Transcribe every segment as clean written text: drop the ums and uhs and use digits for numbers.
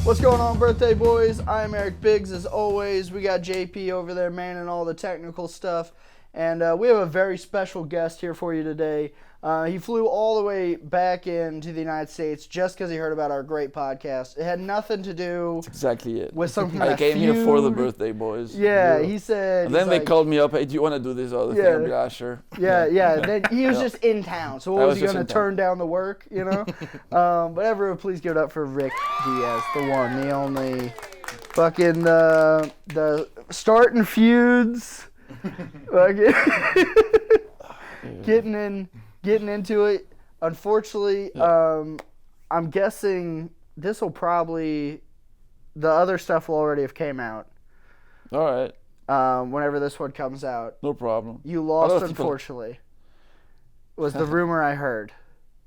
What's going on, birthday boys? I'm Eric Biggs, as always. We got JP over there manning all the technical stuff. And we have a very special guest here for you today. He flew all the way back into the United States just because he heard about our great podcast. It had nothing to do That's exactly it. with some kind I of came feud. here for the birthday boys. Yeah, he said... And then they called me up, hey, do you want to do this other thing? I'm like, yeah, sure. Yeah. Then he was just in town. So what was he going to turn down the work, you know? But everyone, please give it up for Ric Diez, the one, the only. Fucking the starting feuds. Getting into it. Unfortunately, I'm guessing this will probably, the other stuff will already have came out. All right. Whenever this one comes out. No problem. You lost, unfortunately. Was the rumor I heard.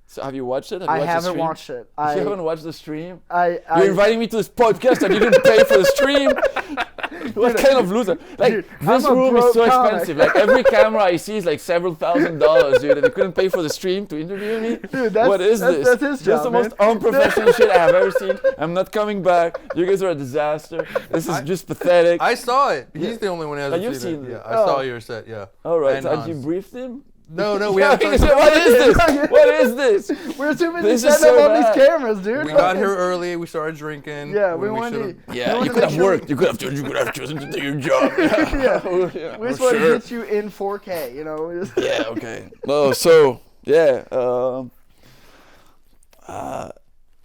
So have you watched it? I haven't watched it. You haven't watched the stream? You're inviting me to this podcast and you didn't pay for the stream? What kind of loser? Like, dude, this room is so expensive. Like, every camera I see is like several $1,000s, dude, and you couldn't pay for the stream to interview me? Dude, what is this? That's his job, This is the most unprofessional shit I have ever seen. I'm not coming back. You guys are a disaster. This is just pathetic. I saw it. He's the only one who hasn't seen it. Yeah, I saw your set, yeah. All right, so had you briefed him? No, we haven't. What is this? What is this? We're too busy setting up on these cameras, dude. We got here early. We started drinking. Yeah, we wanted to. Yeah, you could have worked. You could have chosen to do your job. Yeah. We just want to get you in 4K, you know. Yeah. Okay. No. So yeah.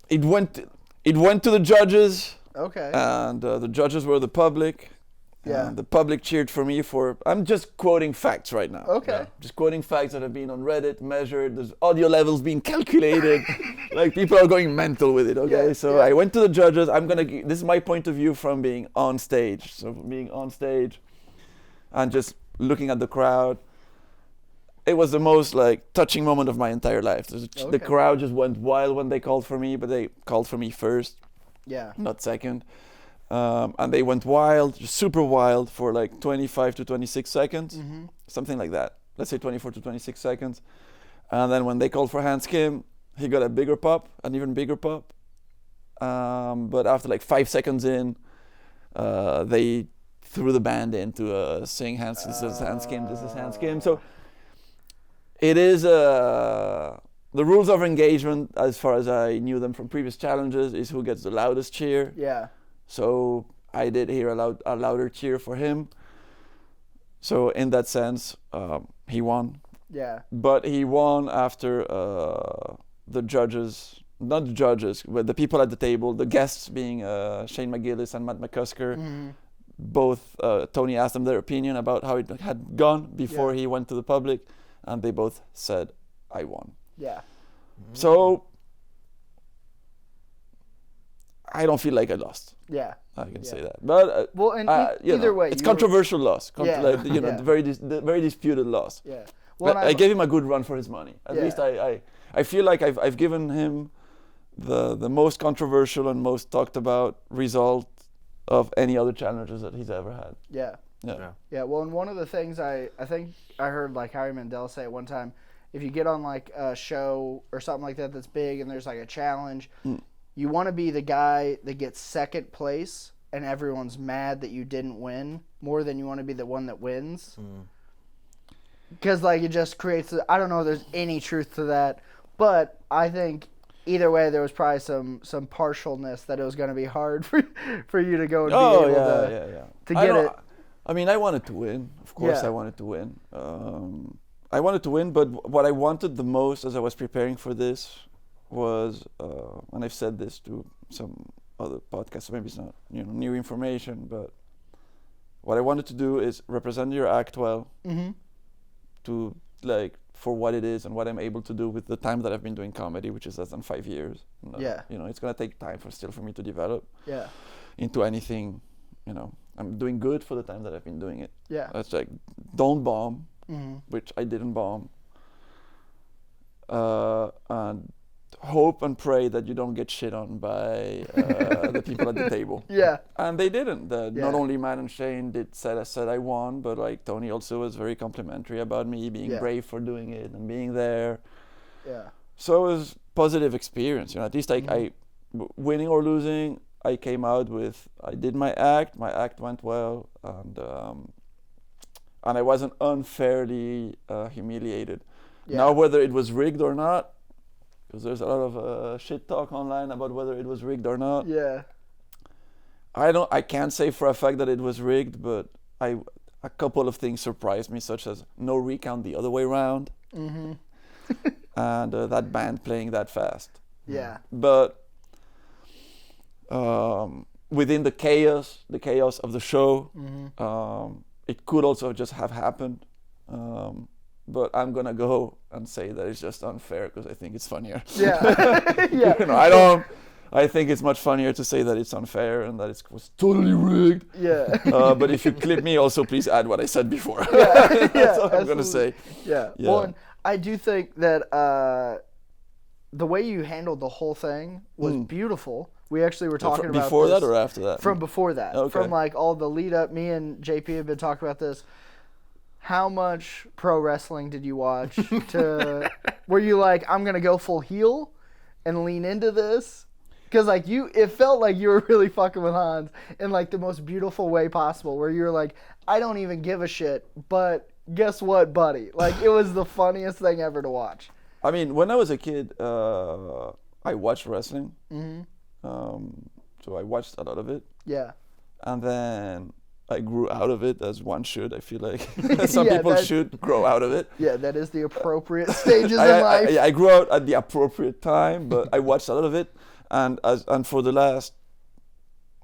It went to the judges. Okay. And the judges were the public. Yeah. The public cheered for me for. I'm just quoting facts right now. Okay. Yeah. Just quoting facts that have been on Reddit, measured. There's audio levels being calculated. Like, people are going mental with it. Okay. So I went to the judges. This is my point of view from being on stage. So being on stage, and just looking at the crowd. It was the most touching moment of my entire life. The crowd just went wild when they called for me, but they called for me first. Yeah. Not second. And they went wild, super wild, for 25 to 26 seconds, something like that. Let's say 24 to 26 seconds. And then when they called for Hans Kim, he got a bigger pop, an even bigger pop. But after 5 seconds in, they threw the band in to sing this is Hans Kim, this is Hans Kim. So it is the rules of engagement, as far as I knew them from previous challenges, is who gets the loudest cheer. Yeah. So I did hear a louder cheer for him. So in that sense, he won. Yeah. But he won after the judges, not the judges, but the people at the table, the guests being Shane McGillis and Matt McCusker. Both, Tony asked them their opinion about how it had gone before he went to the public, and they both said, I won. Yeah. So I don't feel like I lost. Yeah. I can say that. But either way, it's controversial loss. Very disputed loss. Yeah. Well, I gave him a good run for his money. At least I feel like I've given him the most controversial and most talked about result of any other challenges that he's ever had. Yeah. Yeah. Well, and one of the things I think I heard Howie Mandel say at one time, if you get on a show or something like that that's big and there's a challenge, you want to be the guy that gets second place and everyone's mad that you didn't win more than you want to be the one that wins. Because it just creates I don't know if there's any truth to that, but I think either way there was probably some partialness that it was going to be hard for you to go and be able to get it. I mean, I wanted to win. Of course I wanted to win. I wanted to win, but what I wanted the most as I was preparing for this was, and I've said this to some other podcasts, so maybe it's not new information, but what I wanted to do is represent your act well, to for what it is and what I'm able to do with the time that I've been doing comedy, which is less than 5 years. It's gonna take time for me to develop into anything. I'm doing good for the time that I've been doing it. Yeah, it's don't bomb, which I didn't bomb, and hope and pray that you don't get shit on by the people at the table. Yeah. And they didn't. Not only Matt and Shane said I won, but like Tony also was very complimentary about me being brave for doing it and being there. Yeah. So it was positive experience. You know, at least I winning or losing, I came out with, I did my act went well, and I wasn't unfairly humiliated. Yeah. Now, whether it was rigged or not, because there's a lot of shit talk online about whether it was rigged or not. Yeah. I can't say for a fact that it was rigged, but a couple of things surprised me, such as no recount the other way around, Mm-hmm. and that band playing that fast. Yeah. But within the chaos of the show, Mm-hmm. it could also just have happened. But I'm gonna go and say that it's just unfair because I think it's funnier. Yeah. Yeah. I think it's much funnier to say that it's unfair and that it was totally rigged. Yeah. But if you clip me, also please add what I said before. Yeah. That's all I'm gonna say. Yeah. Well, and I do think that the way you handled the whole thing was beautiful. We actually were talking about before this that or after that? From before that. Okay. From like all the lead up. Me and JP have been talking about this. How much pro wrestling did you watch? Were you like, I'm gonna go full heel and lean into this? Because like it felt like you were really fucking with Hans in like the most beautiful way possible. Where you're like, I don't even give a shit, but guess what, buddy? Like it was the funniest thing ever to watch. I mean, when I was a kid, I watched wrestling. Mm-hmm. So I watched a lot of it. Yeah. And then I grew out of it, as one should, I feel like. Some Yeah, people should grow out of it. Yeah, that is the appropriate stages in life. I grew out at the appropriate time, but I watched a lot of it. And for the last,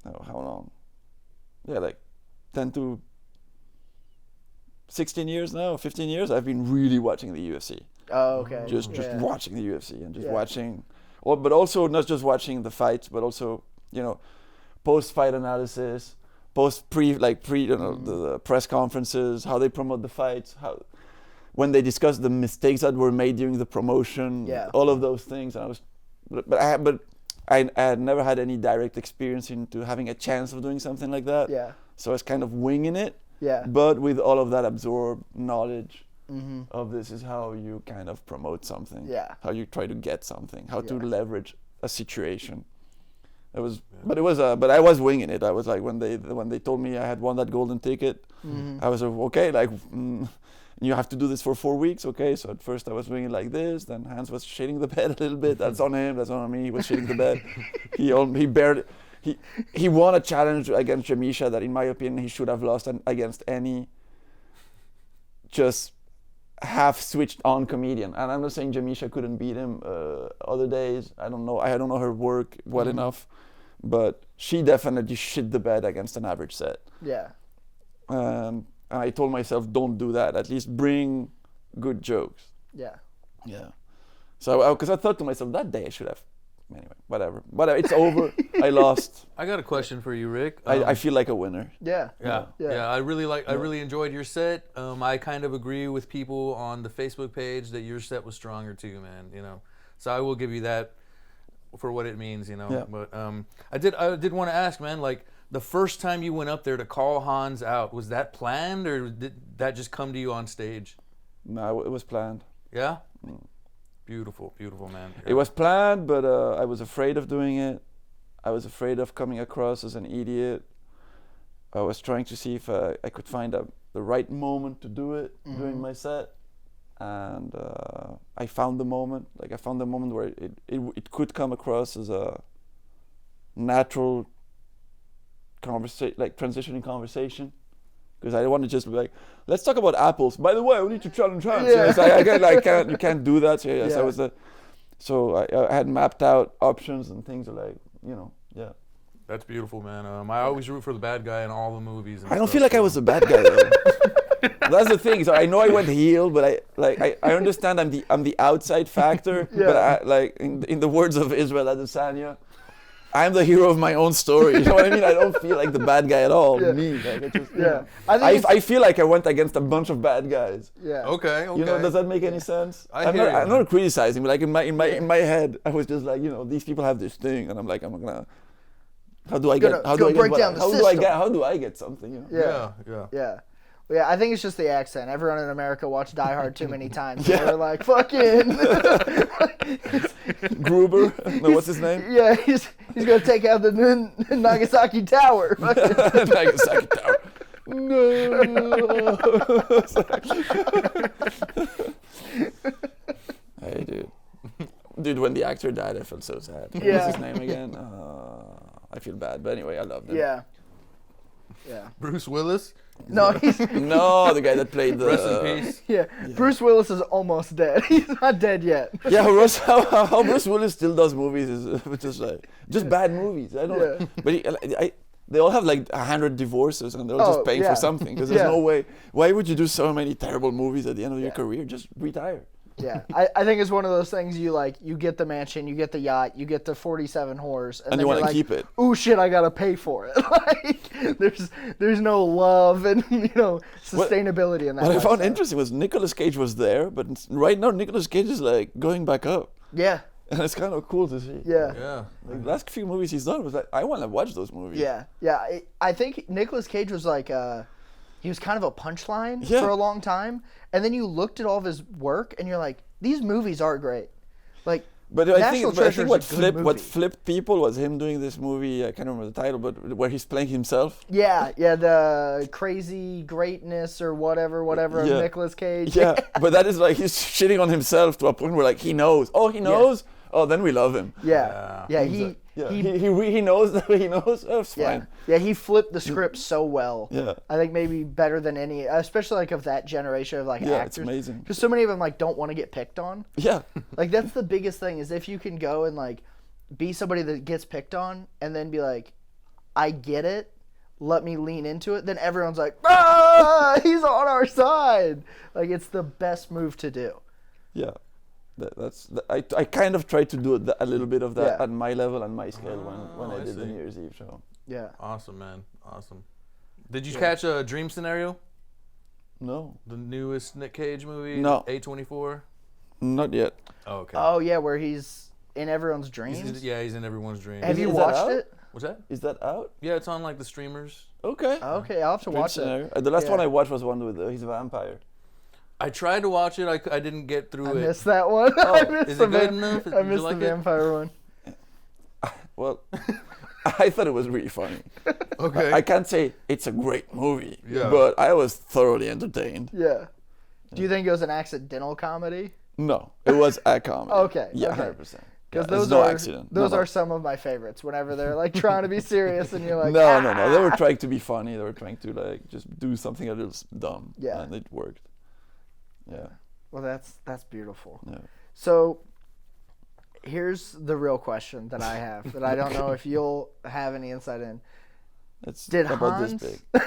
how long? Yeah, like 10 to 16 years now, 15 years, I've been really watching the UFC. Oh, okay. Just watching the UFC and just watching, but also not just watching the fights, but also, post-fight analysis, the press conferences, how they promote the fights, when they discuss the mistakes that were made during the promotion, all of those things. And I had never had any direct experience into having a chance of doing something like that. Yeah. So I was kind of winging it. Yeah. But with all of that absorbed knowledge of this is how you kind of promote something. Yeah. How you try to get something. How to leverage a situation. But I was winging it. I was like, when they told me I had won that golden ticket, I was like, okay, like. You have to do this for 4 weeks, okay? So at first I was doing it like this. Then Hans was shitting the bed a little bit. That's on him. That's not on me. He was shitting the bed. He won a challenge against Jamisha that, in my opinion, he should have lost against any just half switched on comedian. And I'm not saying Jamisha couldn't beat him other days. I don't know her work well enough, but she definitely shit the bed against an average set. Yeah. And I told myself, don't do that. At least bring good jokes. Yeah. Yeah. So, because I thought to myself, that day I should have. Anyway, whatever. But it's over. I lost. I got a question for you, Rick. I feel like a winner. Yeah. Yeah. I really enjoyed your set. I kind of agree with people on the Facebook page that your set was stronger too, man. So I will give you that for what it means, Yeah. But I did want to ask, man, like, the first time you went up there to call Hans out, was that planned or did that just come to you on stage? No, it was planned. Yeah? Beautiful, beautiful, man. It was planned, but I was afraid of doing it. I was afraid of coming across as an idiot. I was trying to see if I could find the right moment to do it during my set. And I found the moment. Like, I found the moment where it could come across as a natural transitioning conversation, because I don't want to just be like, let's talk about apples. By the way, we need to challenge Hans. Yeah. You can't do that. So I had mapped out options and things like, yeah. That's beautiful, man. I always root for the bad guy in all the movies. I don't feel like I was a bad guy though. That's the thing. So I know I went heel, but I understand I'm the outside factor. Yeah. But in the words of Israel Adesanya, I'm the hero of my own story. You know what I mean? I don't feel like the bad guy at all. Yeah. Me, like I feel like I went against a bunch of bad guys. Yeah. Okay. Does that make any sense? I'm not criticizing, but like in my head, I was just like, these people have this thing, and I'm like, I'm gonna. How do I get something? Yeah. Yeah, I think it's just the accent. Everyone in America watched Die Hard too many times. Yeah. They're like, fucking... Gruber? No, what's his name? Yeah, He's gonna take out the Nagasaki Tower. Nagasaki Tower. No. Hey, dude, when the actor died, I felt so sad. What was his name again? I feel bad, but anyway, I loved him. Yeah. Bruce Willis. No, he's No, the guy that played the. Rest in peace. yeah. Bruce Willis is almost dead. He's not dead yet. Yeah, how Bruce Willis still does movies is just bad movies. I don't know. But they all have like 100 divorces and they're all just paying for something because there's no way. Why would you do so many terrible movies at the end of your career? Just retire. Yeah, I think it's one of those things you get the mansion, you get the yacht, you get the 47 whores, and you want to keep it. Ooh, shit, I gotta pay for it. Like there's no love and sustainability in that. What I found interesting was Nicolas Cage was there, but right now Nicolas Cage is like going back up. Yeah. And it's kind of cool to see. Yeah. Yeah. Like the last few movies he's done was like I want to watch those movies. Yeah. Yeah. I think Nicolas Cage was like he was kind of a punchline for a long time, and then you looked at all of his work, and you're like, these movies are great. Like, but I think what flipped people was him doing this movie. I can't remember the title, but where he's playing himself. Yeah, the crazy greatness or whatever of Nicolas Cage. Yeah, but that is like he's shitting on himself to a point where like he knows. Oh, he knows. Oh, then we love him. Yeah. He knows that he knows. Oh, it's fine. Yeah, he flipped the script so well. Yeah. I think maybe better than any, especially like of that generation of like actors. It's amazing. Because so many of them like don't want to get picked on. Yeah. Like that's the biggest thing is if you can go and like be somebody that gets picked on and then be like, I get it, let me lean into it, then everyone's like, he's on our side. Like it's the best move to do. Yeah. I kind of tried to do a little bit of that at my level and my scale when I did the New Year's Eve show. Yeah. Awesome, man. Awesome. Did you catch a Dream Scenario? No. The newest Nick Cage movie? No. A24? Not yet. Oh, okay. Oh, yeah, where he's in everyone's dreams? He's in everyone's dreams. Have you watched it? What's that? Is that out? Yeah, it's on like the streamers. Okay. Okay, I'll have to watch it. The last one I watched was one with he's a vampire. I tried to watch it. I didn't get through it. I missed that one. Oh, I missed is it good enough? I missed the vampire one. Well, I thought it was really funny. Okay. I can't say it's a great movie, Yeah. but I was thoroughly entertained. Yeah. Do you think it was an accidental comedy? No, it was a comedy. Okay. Yeah, okay. 100%. Because There's those no are accident. those No. are some of my favorites. Whenever they're like trying to be serious and you're like, No. They were trying to be funny. They were trying to like just do something a little dumb. Yeah. And it worked. Yeah. Well, that's beautiful. Yeah. So here's the real question that I have that I don't know if you'll have any insight in. It's Did about Hans? this big.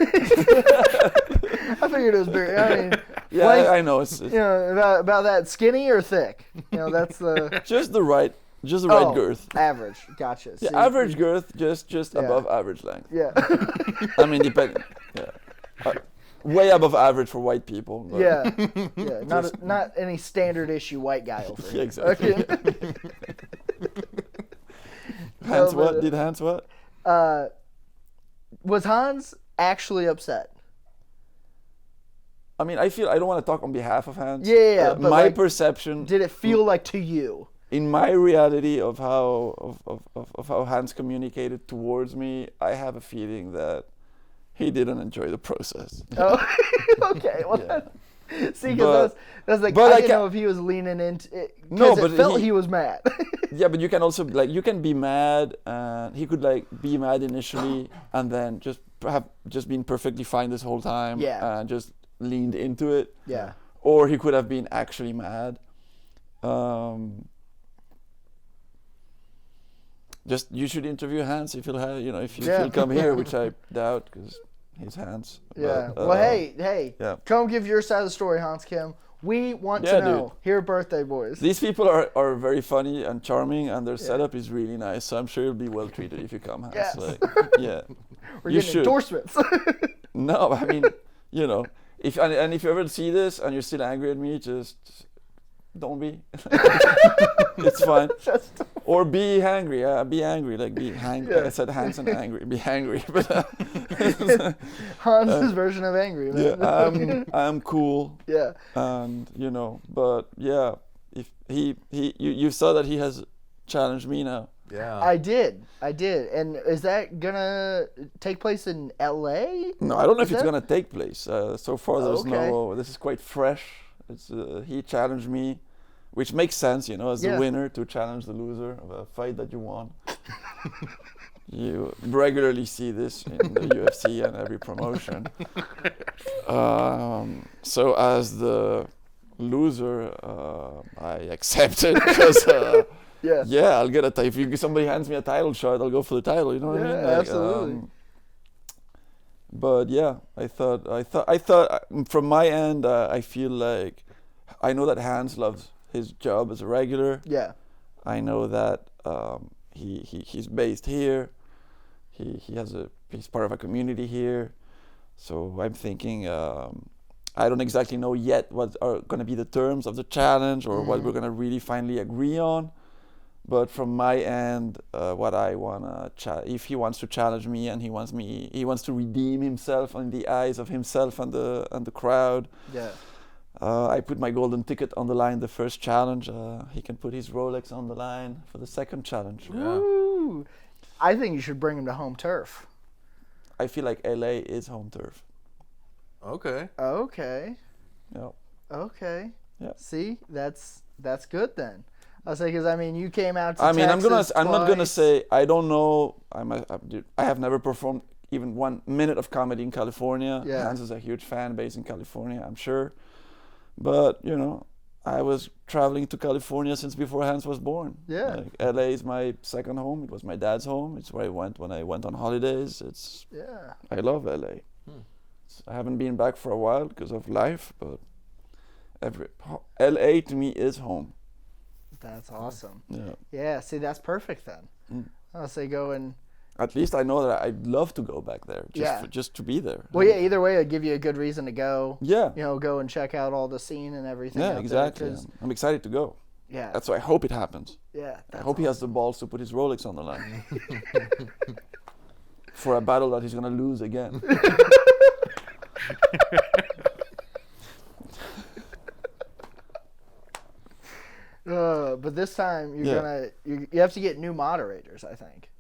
I figured it was big. I mean, Yeah, like, I know. It's you know, about that skinny or thick. You know, that's the just the right girth. Average. Gotcha. Yeah, See, average girth, just above average length. Yeah. I mean, depending. Yeah. Way above average for white people. But Yeah. Not any standard issue white guy over here. Yeah, exactly. Okay. Hans what? Did Hans what? Was Hans actually upset? I mean, I don't want to talk on behalf of Hans. Yeah, but my like, perception. Did it feel like to you? In my reality of how Hans communicated towards me, I have a feeling that he didn't enjoy the process. Oh, okay. Well, Yeah. see, because that's like but I I didn't ca- know if he was leaning into it. No, Because but it felt he was mad. Yeah, but you can also like you can be mad, and he could like be mad initially, and then just been perfectly fine this whole time, and just leaned into it. Yeah. Or he could have been actually mad. Just you should interview Hans if he'll have if he'll come here, which I doubt because he's Hans. Yeah. But, Well, hey, yeah. come give your side of the story, Hans Kim. We want to know. Dude. Here at Birthday Boys. These people are very funny and charming, and their setup is really nice. So I'm sure you'll be well treated if you come, Hans. Yes. Like, yeah. We're you getting should. endorsements. No, I mean, if you ever see this and you're still angry at me, just don't be. It's fine. Or be angry. Be angry. Like be hangry. Yeah. I said Hans and angry. Be angry. But Hans's version of angry, man. yeah, I'm cool. Yeah. And but yeah, if you saw that he has challenged me now. Yeah. I did. And is that gonna take place in L.A.? No, I don't know Is if it's that- gonna take place. So far, there's Okay. no. This is quite fresh. It's he challenged me, which makes sense, as the Yeah. winner to challenge the loser of a fight that you won. You regularly see this in the UFC and every promotion. So as the loser, I accepted because. Yeah. Yeah, I'll get a title. If somebody hands me a title shot, I'll go for the title. You know what I mean? Yeah, absolutely. But yeah, I thought from my end, I feel like I know that Hans loves his job as a regular. Yeah. I know that he's based here. He's part of a community here. So I'm thinking. I don't exactly know yet what are going to be the terms of the challenge or what we're going to really finally agree on. But from my end, what I wanna if he wants to challenge me and he wants to redeem himself in the eyes of himself and the crowd. Yeah. I put my golden ticket on the line the first challenge. He can put his Rolex on the line for the second challenge. Yeah. Woo. I think you should bring him to home turf. I feel like LA is home turf. Okay. Okay. Yeah. Okay. Yeah. See, that's good then. I say because you came out to I mean, Texas I'm not gonna twice. say I don't know. I have never performed even 1 minute of comedy in California. Yeah. Hans is a huge fan base in California, I'm sure. But I was traveling to California since before Hans was born. Yeah. Like, LA is my second home. It was my dad's home. It's where I went when I went on holidays. Yeah. I love LA. I haven't been back for a while because of life, but LA to me is home. That's awesome. Yeah. Yeah. See, that's perfect then. I'll say go and. At least I know that I'd love to go back there. Yeah. Just to be there. Well, yeah. Either way, it'll give you a good reason to go. Yeah. Go and check out all the scene and everything. Yeah, out exactly. There, 'cause- I'm excited to go. yeah. That's why I hope it happens. Yeah. I hope he has the balls to put his Rolex on the line for a battle that he's gonna lose again. But this time you have to get new moderators, I think.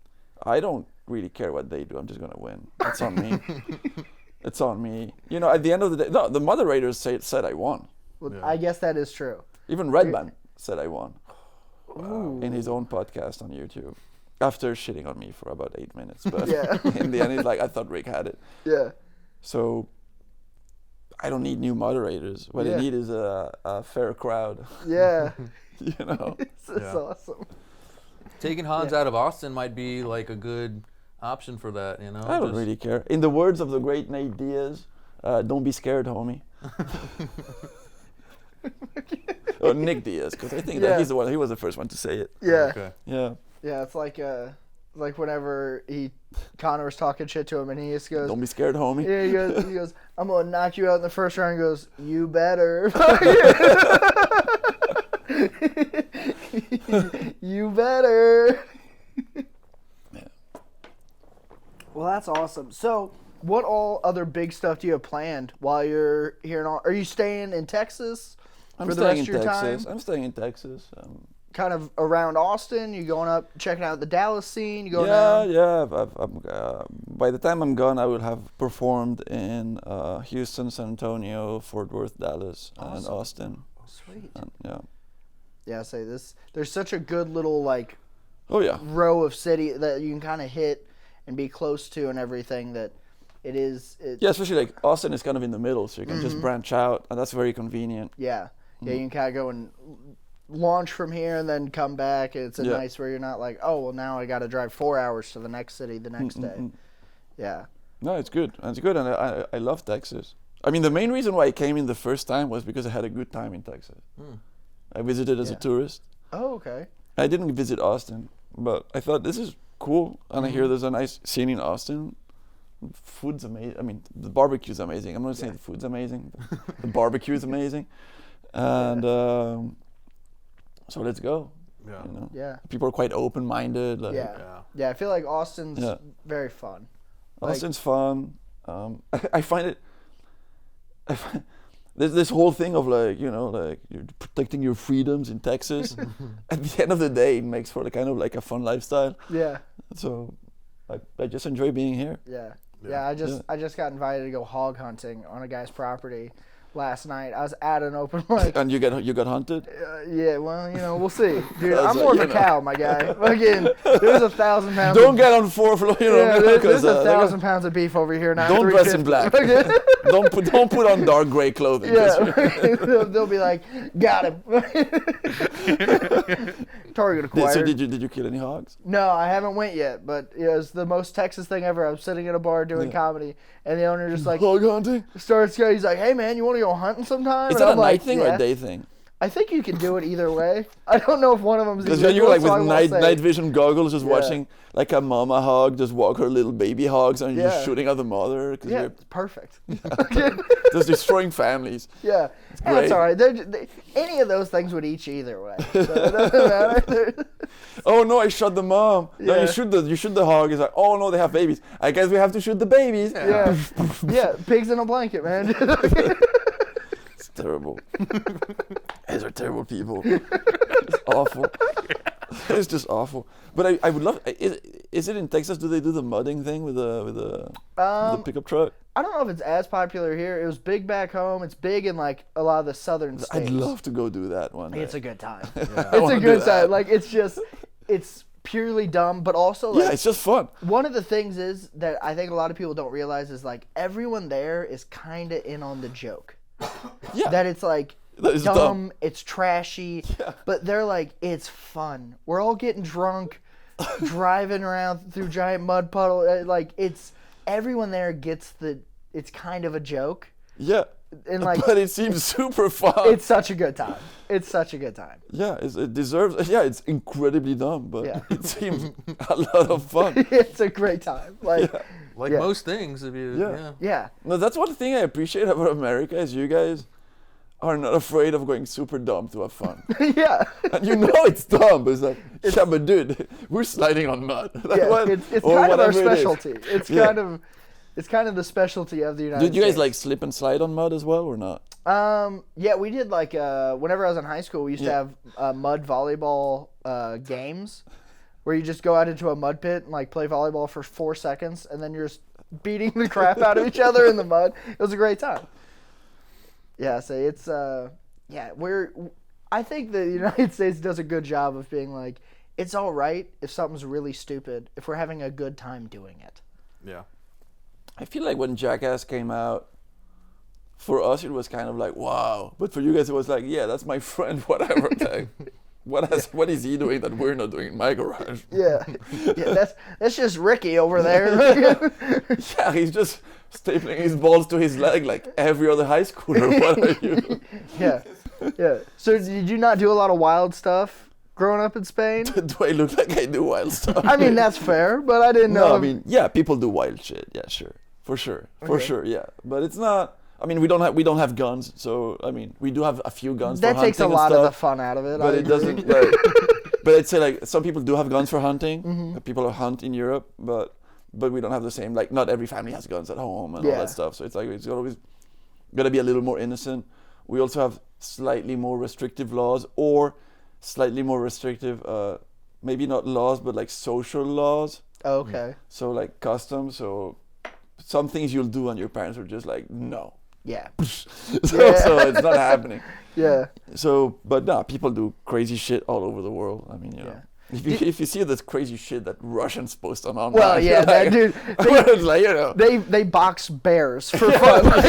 I don't really care what they do. I'm just gonna win. It's on me. It's on me. At the end of the day, no, the moderators said I won. Well, Yeah. I guess that is true. Even Redman said I won Ooh. in his own podcast on YouTube. After shitting on me for about 8 minutes, but Yeah. in the end, he's like, I thought Rick had it. Yeah. So I don't need new moderators. What I need is a fair crowd. Yeah. It's Yeah. awesome. Taking Hans out of Austin might be like a good option for that, I don't really care. In the words of the great Nate Diaz, don't be scared, homie. Or Nick Diaz, because I think that he's the one. He was the first one to say it. Yeah. Okay. Yeah. Yeah, it's like whenever Connor was talking shit to him and he just goes, Don't be scared, homie. yeah, he goes, I'm gonna knock you out in the first round. He goes, you better. You better. Yeah. Well, that's awesome. So, what all other big stuff do you have planned while you're here? Are you staying in Texas I'm for the staying rest in of your Texas. time? I'm staying in Texas. Kind of around Austin? You going up, checking out the Dallas scene? You going Yeah, down? yeah. By the time I'm gone, I will have performed in Houston, San Antonio, Fort Worth, Dallas, and Awesome. Austin. Sweet. And, yeah. Yeah, I say this. There's such a good little Oh yeah. row of city that you can kind of hit and be close to and everything that it is. Yeah, especially like Austin is kind of in the middle, so you can just branch out, and that's very convenient. Yeah. Yeah, you can kind of go and launch from here and then come back. It's a Yeah. nice where you're not like, oh, well, now I got to drive 4 hours to the next city the next day. Yeah. No, it's good. It's good, and I love Texas. I mean, the main reason why I came in the first time was because I had a good time in Texas. I visited as a tourist. Oh, okay. I didn't visit Austin, but I thought this is cool, and I hear there's a nice scene in Austin. Food's amazing. I mean, the barbecue's amazing. I'm not saying the food's amazing, but the barbecue is amazing, and so let's go. Yeah. Yeah. People are quite open-minded. Like, Yeah. Yeah. Yeah, I feel like Austin's Yeah. very fun. Austin's fun. I find it. there's this whole thing of like, you know, like you're protecting your freedoms in Texas. At the end of the day, it makes for kind of like a fun lifestyle. Yeah. So I just enjoy being here. Yeah. Yeah, I just got invited to go hog hunting on a guy's property last night. I was at an open mic. And you got hunted? Yeah, well, you know, we'll see. Dude, That's I'm more of like, a cow, my guy. Again, there's 1,000 pounds. Don't get on 4th floor, you know. Yeah, there's 'cause, 1,000 pounds of beef over here now. don't dress in black. don't put on dark gray clothing. Yeah, they'll be like, got him. Target acquired. So did you kill any hogs? No, I haven't went yet, but it was the most Texas thing ever. I was sitting at a bar doing comedy, and the owner just like hog hunting. he's like, "Hey man, you want to go hunting sometime?" Is And that I'm a night like, thing or a day thing? I think you can do it either way. I don't know if one of them's Because illegal, you're like so I with won't say. night vision goggles, just watching like a mama hog just walk her little baby hogs, and you're just shooting at the mother. Cause Yeah, you're it's perfect. just destroying families. Yeah, great. that's all right. Any of those things would eat you either way. So it doesn't matter. Oh no, I shot the mom. No, Yeah. you shoot the hog. It's like, oh no, they have babies. I guess we have to shoot the babies. Yeah, yeah, pigs in a blanket, man. It's terrible. These are terrible people. It's awful. It's just awful. But I would love. Is it in Texas? Do they do the mudding thing with the pickup truck? I don't know if it's as popular here. It was big back home. It's big in like a lot of the southern states. I'd love to go do that one day. It's a good time. I It's wanna a do good that. time. Like it's purely dumb, but also like Yeah, it's just fun. one of the things is that I think a lot of people don't realize is like everyone there is kind of in on the joke. Yeah. That it's like That is dumb, dumb. it's trashy, Yeah. but they're like, it's fun. We're all getting drunk, driving around through giant mud puddle. Like it's everyone there gets it's kind of a joke, Yeah. and like But it seems super fun. it's such a good time. It's such a good time. Yeah, it deserves. Yeah, it's incredibly dumb, but Yeah. it seems a lot of fun. It's a great time. Like Like Yeah. most things, if you yeah, No, that's one thing I appreciate about America is you guys are not afraid of going super dumb to have fun. yeah. And you know it's dumb, but it's like, yeah, but dude, we're sliding on mud. Like, Yeah, what? it's Or kind of our whatever it is. specialty. It's Yeah. kind of the specialty of the United Did you guys States. like slip and slide on mud as well, or not? Yeah, we did like whenever I was in high school, we used to have mud volleyball games where you just go out into a mud pit and like play volleyball for 4 seconds, and then you're just beating the crap out of each other in the mud. It was a great time. Yeah, so it's I think the United States does a good job of being like, it's all right if something's really stupid if we're having a good time doing it. Yeah. I feel like when Jackass came out, for us it was kind of like, wow. But for you guys it was like, yeah, that's my friend, whatever. Like, what is he doing that we're not doing in my garage? Yeah, that's just Ricky over there. Yeah, he's just stapling his balls to his leg like every other high schooler. What are you? Yeah. So did you not do a lot of wild stuff growing up in Spain? Do I look like I do wild stuff? I mean, that's fair, but I didn't know. No, I mean, yeah, people do wild shit. Yeah, sure. For sure, yeah. But it's not. I mean, we don't have guns, so I mean, we do have a few guns. That for takes a hunting lot and of the stuff, fun out of it. but I it agree. doesn't. Like, but I'd say like some people do have guns for hunting. Mm-hmm. People hunt in Europe, but we don't have the same. Like, not every family has guns at home and all Yeah. that stuff. So it's like it's always gotta be a little more innocent. We also have slightly more restrictive laws, or slightly more restrictive, maybe not laws, but like social laws. Oh, okay. So like customs. So some things you'll do and your parents are just like, no. Yeah. So it's not happening. Yeah. So, but no, people do crazy shit all over the world. I mean, you know, if you see this crazy shit that Russians post on online, Well, yeah, you're like, that dude. it's like, you know, They box bears for fun. Like,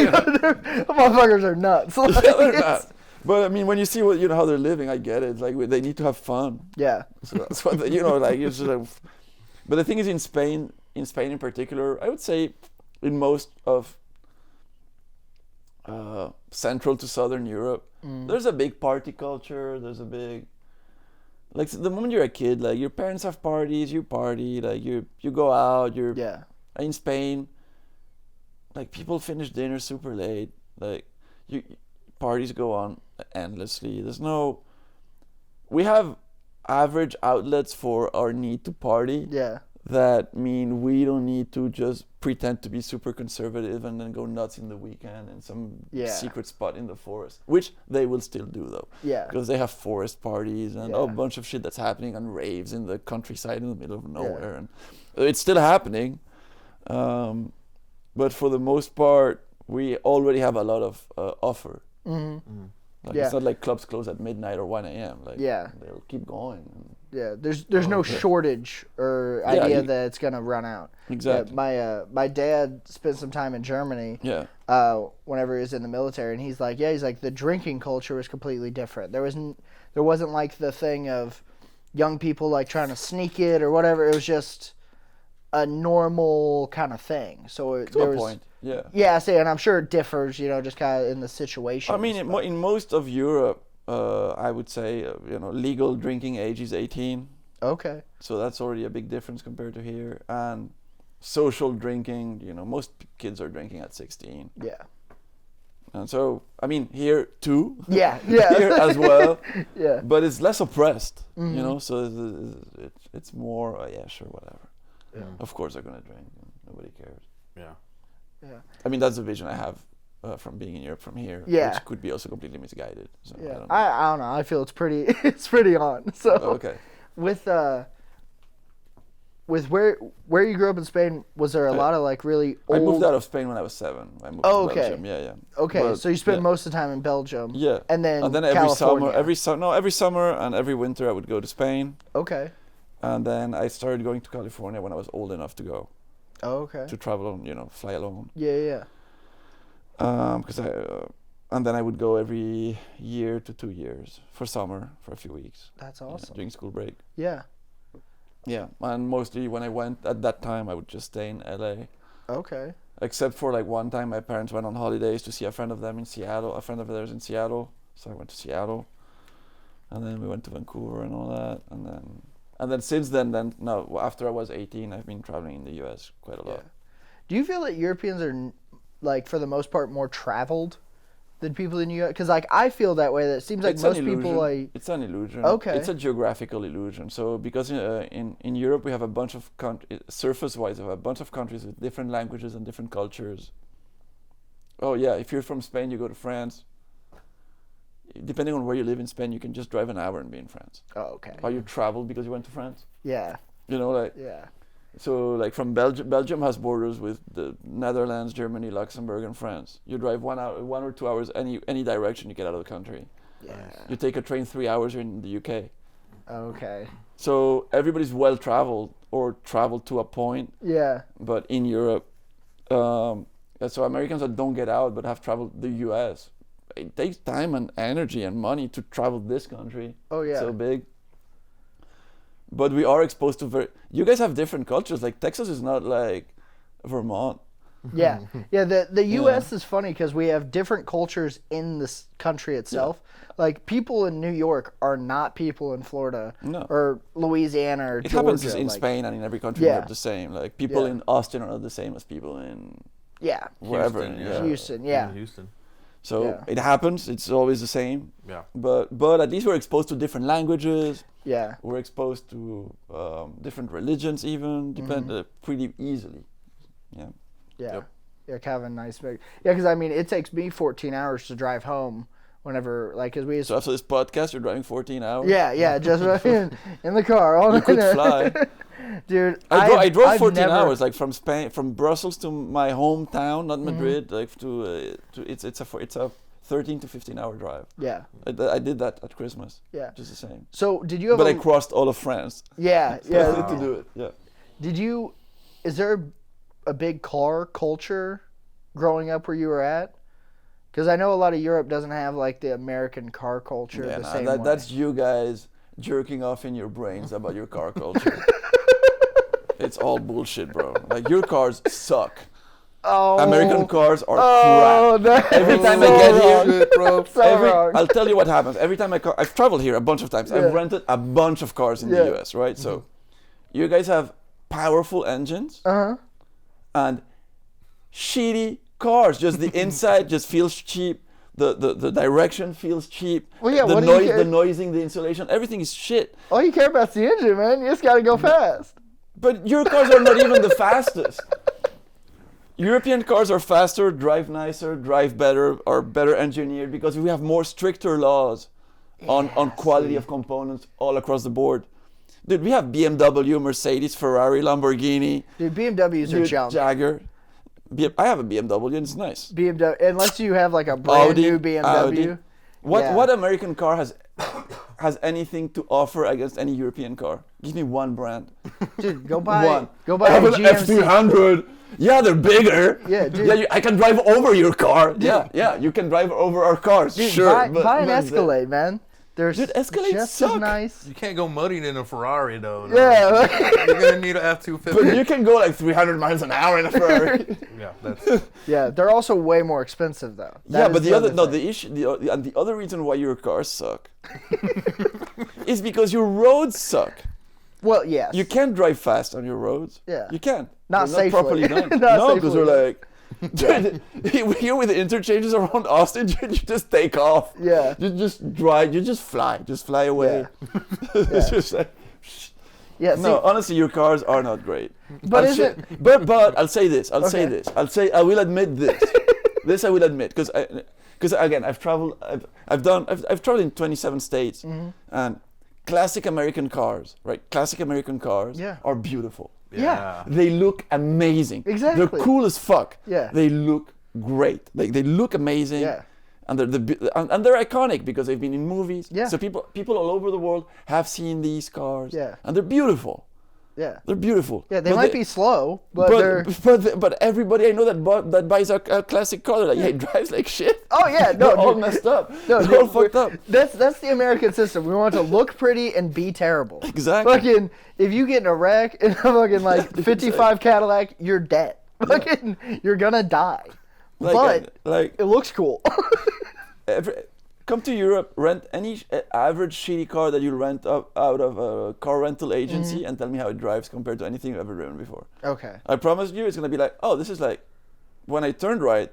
motherfuckers are nuts. Like, yeah, they're it's- not. But I mean, when you see what how they're living, I get it. It's like they need to have fun. Yeah. So that's what like it's just like. But the thing is, in Spain in particular, I would say, in most of Central to Southern Europe, there's a big party culture. There's a big, like, the moment you're a kid, like, your parents have parties, you party, like, you go out, Yeah. in Spain, like, people finish dinner super late, like, parties go on endlessly. We have average outlets for our need to party. Yeah. that mean we don't need to just pretend to be super conservative and then go nuts in the weekend in some secret spot in the forest, which they will still do though. Yeah. Because they have forest parties and a bunch of shit that's happening on raves in the countryside in the middle of nowhere, and it's still happening. But for the most part, we already have a lot of offer. Like it's not like clubs close at midnight or 1 a.m. Like they'll keep going. There's no shortage or idea that it's gonna run out. Exactly. My dad spent some time in Germany. Whenever he was in the military, and he's like the drinking culture was completely different. There wasn't like the thing of young people like trying to sneak it or whatever. It was just a normal kind of thing. So there was point. And I'm sure it differs, just kind of in the situation. I mean, in most of Europe, I would say, legal drinking age is 18. Okay. So that's already a big difference compared to here. And social drinking, most kids are drinking at 16. Yeah. And so, I mean, here too. Yeah. Here as well. Yeah. But it's less oppressed, so it's more, sure, whatever. Yeah. Of course they're going to drink. Nobody cares. Yeah. Yeah. I mean, that's the vision I have from being in Europe from here, which could be also completely misguided. So I don't know. I feel it's pretty on. So okay. With where you grew up in Spain, was there a lot of like really old... I moved out of Spain when I was 7. I moved to Belgium. Yeah. Okay, but, so you spent most of the time in Belgium. Yeah. And then every California. every summer and every winter I would go to Spain. Okay. And then I started going to California when I was old enough to go. Oh, okay. To travel, fly alone. Yeah. Because and then I would go every year to 2 years for summer for a few weeks. That's awesome. During school break. Yeah. Yeah, and mostly when I went at that time, I would just stay in LA. Okay. Except for like one time, my parents went on holidays to see a friend of theirs in Seattle. So I went to Seattle, and then we went to Vancouver and all that, and then since then, after I was 18, I've been traveling in the U.S. quite a lot. Do you feel that Europeans are, like, for the most part, more traveled than people in the U.S.? Because, like, I feel that way. That it seems like most people, like... It's an illusion. Okay. It's a geographical illusion. So, because in Europe, we have a bunch of surface-wise, we have a bunch of countries with different languages and different cultures. Oh, yeah, if you're from Spain, you go to France. Depending on where you live in Spain, you can just drive an hour and be in France. Oh, okay. Or you travel because you went to France. Yeah. Yeah. So, like, from Belgium has borders with the Netherlands, Germany, Luxembourg, and France. You drive 1 or 2 hours any direction, you get out of the country. Yeah. You take a train 3 hours, you're in the UK. Okay. So everybody's well traveled or traveled to a point. Yeah. But in Europe, so Americans that don't get out but have traveled the US, it takes time and energy and money to travel this country. Oh yeah. So big. But we are exposed to you guys have different cultures. Like Texas is not like Vermont. Yeah. The U.S. is funny because we have different cultures in this country itself. Yeah. Like people in New York are not people in Florida or Louisiana or Georgia. It happens in Spain and in every country are the same. Like people in Austin are not the same as people in wherever. Houston. Houston. So it happens. It's always the same. Yeah. But at least we're exposed to different languages. Yeah. We're exposed to different religions even, pretty easily. Yeah. Yeah. Yep. Yeah, kind of a nice big. Yeah, because I mean, it takes me 14 hours to drive home whenever, like, because we. So after this podcast, you're driving 14 hours. Yeah, just in the car all night. You could fly, dude. I drove 14 hours, like from Spain, from Brussels to my hometown, not Madrid, like to it's a 13 to 15 hour drive. Yeah. I did that at Christmas. Yeah. Just the same. So did you have? But I crossed all of France. Yeah. So I had to do it. Yeah. Did you? Is there a big car culture growing up where you were at? Because I know a lot of Europe doesn't have like the American car culture the same way. That's you guys jerking off in your brains about your car culture. It's all bullshit, bro. Like your cars suck. Oh, American cars are crap. Every time I get here, bro. I'll tell you what happens. Every time I've traveled here a bunch of times. I've rented a bunch of cars in the US, right? So you guys have powerful engines. And shitty cars. Just the inside just feels cheap. The direction feels cheap. Well, yeah, the noise, the noising, the insulation, everything is shit. All you care about is the engine, man. You just gotta go fast. But your cars are not even the fastest. European cars are faster, drive nicer, drive better, are better engineered because we have more stricter laws on quality of components all across the board. Dude, we have BMW, Mercedes, Ferrari, Lamborghini. Dude, BMWs are junk. Jagger. I have a BMW and it's nice. BMW, unless you have like a brand Audi, new BMW. Audi. What American car has anything to offer against any European car? Give me one brand. Dude, go buy One. I have an GMC. F300. Yeah, they're bigger. Yeah, dude. Yeah, I can drive over your car. Dude. Yeah, you can drive over our cars. Dude, sure. buy an Escalade, man. They're Dude, Escalades just suck. as nice. You can't go mudding in a Ferrari though. Yeah. You're gonna need an F-250. But you can go like 300 miles an hour in a Ferrari. Yeah, that's. Yeah, they're also way more expensive though. Yeah, but the other thing. the issue and the other reason why your cars suck is because your roads suck. Well, yes. You can't drive fast on your roads. Yeah. You can't. Not They're safely. properly done. Not No, because safely. we're like, dude, here with the interchanges around Austin, dude, you just take off. Yeah. You just drive. You just fly away. It's just like, Yeah, see, no, honestly, your cars are not great. But But I'll say this. I'll say Okay. this. I will admit this. This I will admit because again I've traveled. I've traveled in 27 states, Mm-hmm. and classic American cars, right? Classic American cars Yeah. are beautiful. Yeah. They look amazing. Exactly. They're cool as fuck. Yeah. They look great. Like they look amazing. Yeah. And they're iconic because they've been in movies. Yeah. So people all over the world have seen these cars. Yeah. And they're beautiful. yeah. They're beautiful. Yeah, they might be slow, but they're... but everybody I know that buys a classic car, they're like, yeah, it drives like shit. Oh, yeah, no, They're all dude. messed up. No, They're all dude, fucked up. That's the American system. We want to look pretty and be terrible. Exactly. Fucking, if you get in a wreck in a fucking like 55 Cadillac, you're dead. Fucking, you're gonna die. But it looks cool. Come to Europe, rent any average shitty car that you rent out of a car rental agency, and tell me how it drives compared to anything you've ever driven before. Okay. I promise you, it's gonna be like, oh, this is like, when I turn right,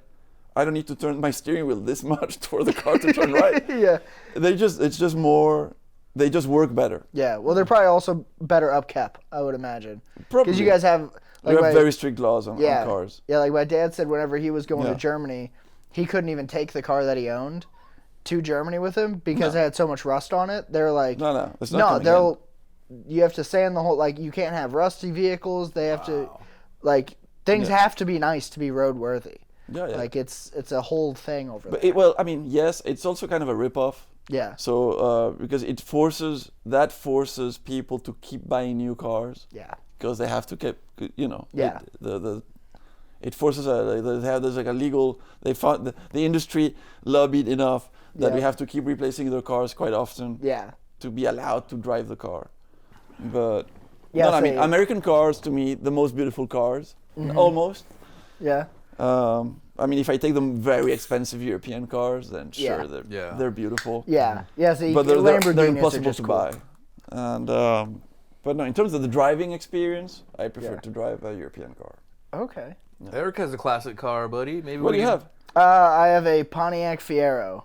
I don't need to turn my steering wheel this much for the car to turn right. Yeah. They just work better. Yeah. Well, they're probably also better upkept, I would imagine. Probably. Because you guys have... We have very strict laws on cars. Yeah, like my dad said whenever he was going Yeah. to Germany, he couldn't even take the car that he owned to Germany with him because it had so much rust on it. They're like... No, it's not you have to sand the whole... Like, you can't have rusty vehicles. They have to... Like, things have to be nice to be roadworthy. Yeah. Like, it's a whole thing over there. Well, I mean, yes, it's also kind of a rip-off. Yeah. So, because it forces people to keep buying new cars. Yeah. Because they have to keep, Yeah. It forces there's like a legal. They found the industry lobbied enough that we have to keep replacing their cars quite often. Yeah. To be allowed to drive the car, but Yeah, I mean American cars to me the most beautiful cars almost. Yeah. I mean, if I take them very expensive European cars, then sure, they're beautiful. Yeah. Yeah. So But they're Lamborghinis impossible are just to cool. buy. And but no, in terms of the driving experience, I prefer to drive a European car. Okay. Eric has a classic car, buddy. Maybe What do you have? I have a Pontiac Fiero.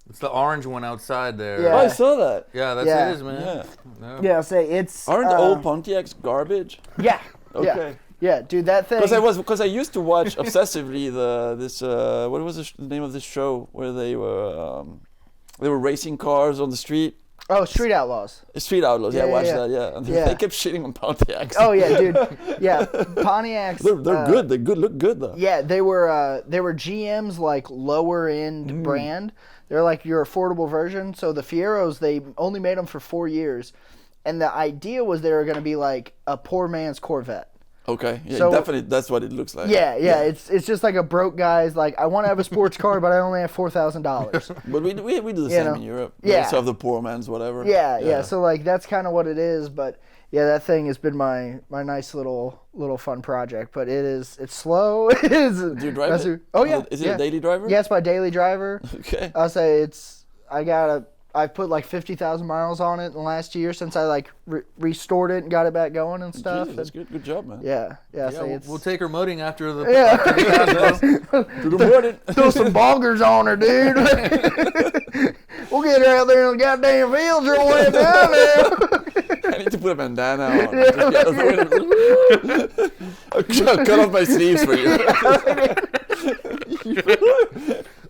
It's the orange one outside there. Yeah. Oh, I saw that. Yeah, that's Yeah. it is, man. Yeah. No. Yeah. Say it's. Aren't old Pontiacs garbage? Yeah. Okay. Yeah, dude, that thing. Because I used to watch obsessively this what was the name of this show where they were racing cars on the street. Oh, Street Outlaws. Street Outlaws, I watched that, and Yeah. they kept shitting on Pontiacs. Oh yeah, dude. Yeah, Pontiacs. they're good. They look good though. Yeah, they were GM's like lower end brand. They're like your affordable version. So the Fieros, they only made them for 4 years, and the idea was they were going to be like a poor man's Corvette. Okay, yeah, So- definitely that's what it looks like. Yeah. It's just like a broke guy's like, I want to have a sports car, but I only have $4,000. But we do the same in Europe. We Yeah. also have the poor man's whatever. Yeah. So like that's kind of what it is. But yeah, that thing has been my nice little fun project. But it's slow. It is. Do you drive it? Oh yeah. Is it a daily driver? Yeah, it's my daily driver. Okay. I'll say I've put like 50,000 miles on it in the last year since I like restored it and got it back going and stuff. Jesus, that's good. Good job, man. Yeah. Yeah, So we'll take her mudding after the. Yeah. Good morning. Throw some bonkers on her, dude. We'll get her out there in the goddamn fields your way down there. need to put a bandana on. I'll cut off my sleeves for you.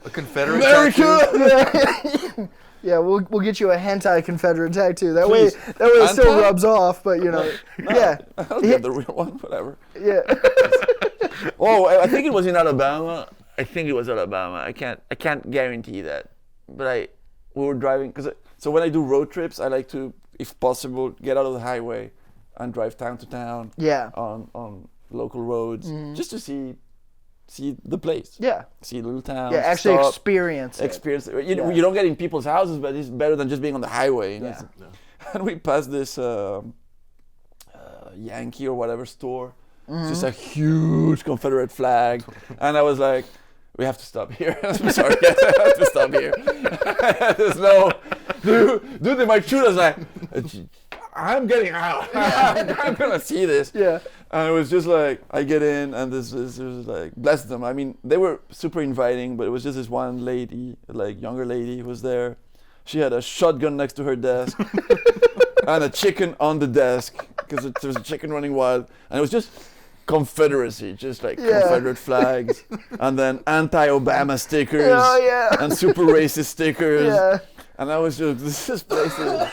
A Confederate America! Yeah, we'll get you a hentai Confederate tattoo. That Please. way it still rubs off, but you know, yeah. I'll get the real one, whatever. Yeah. Oh, I think it was in Alabama. I think it was Alabama. I can't guarantee that, but we were driving so when I do road trips, I like to, if possible, get out of the highway and drive town to town. Yeah. On local roads, just to see the place. Yeah. See little towns. Yeah, actually stop, experience it. You don't get in people's houses, but it's better than just being on the highway. You know? Yeah. And we passed this Yankee or whatever store. It's just a huge Confederate flag. And I was like, we have to stop here. I'm sorry, I have to stop here. There's no, dude, they might shoot us. Like, I'm getting out. I'm gonna see this. Yeah. And it was just like, I get in, and this was like, bless them. I mean, they were super inviting, but it was just this one lady, like younger lady, who was there. She had a shotgun next to her desk, and a chicken on the desk, because there was a chicken running wild, and it was just Confederacy, just like Confederate flags, and then anti-Obama stickers, and super racist stickers. Yeah. And I was just, this place is...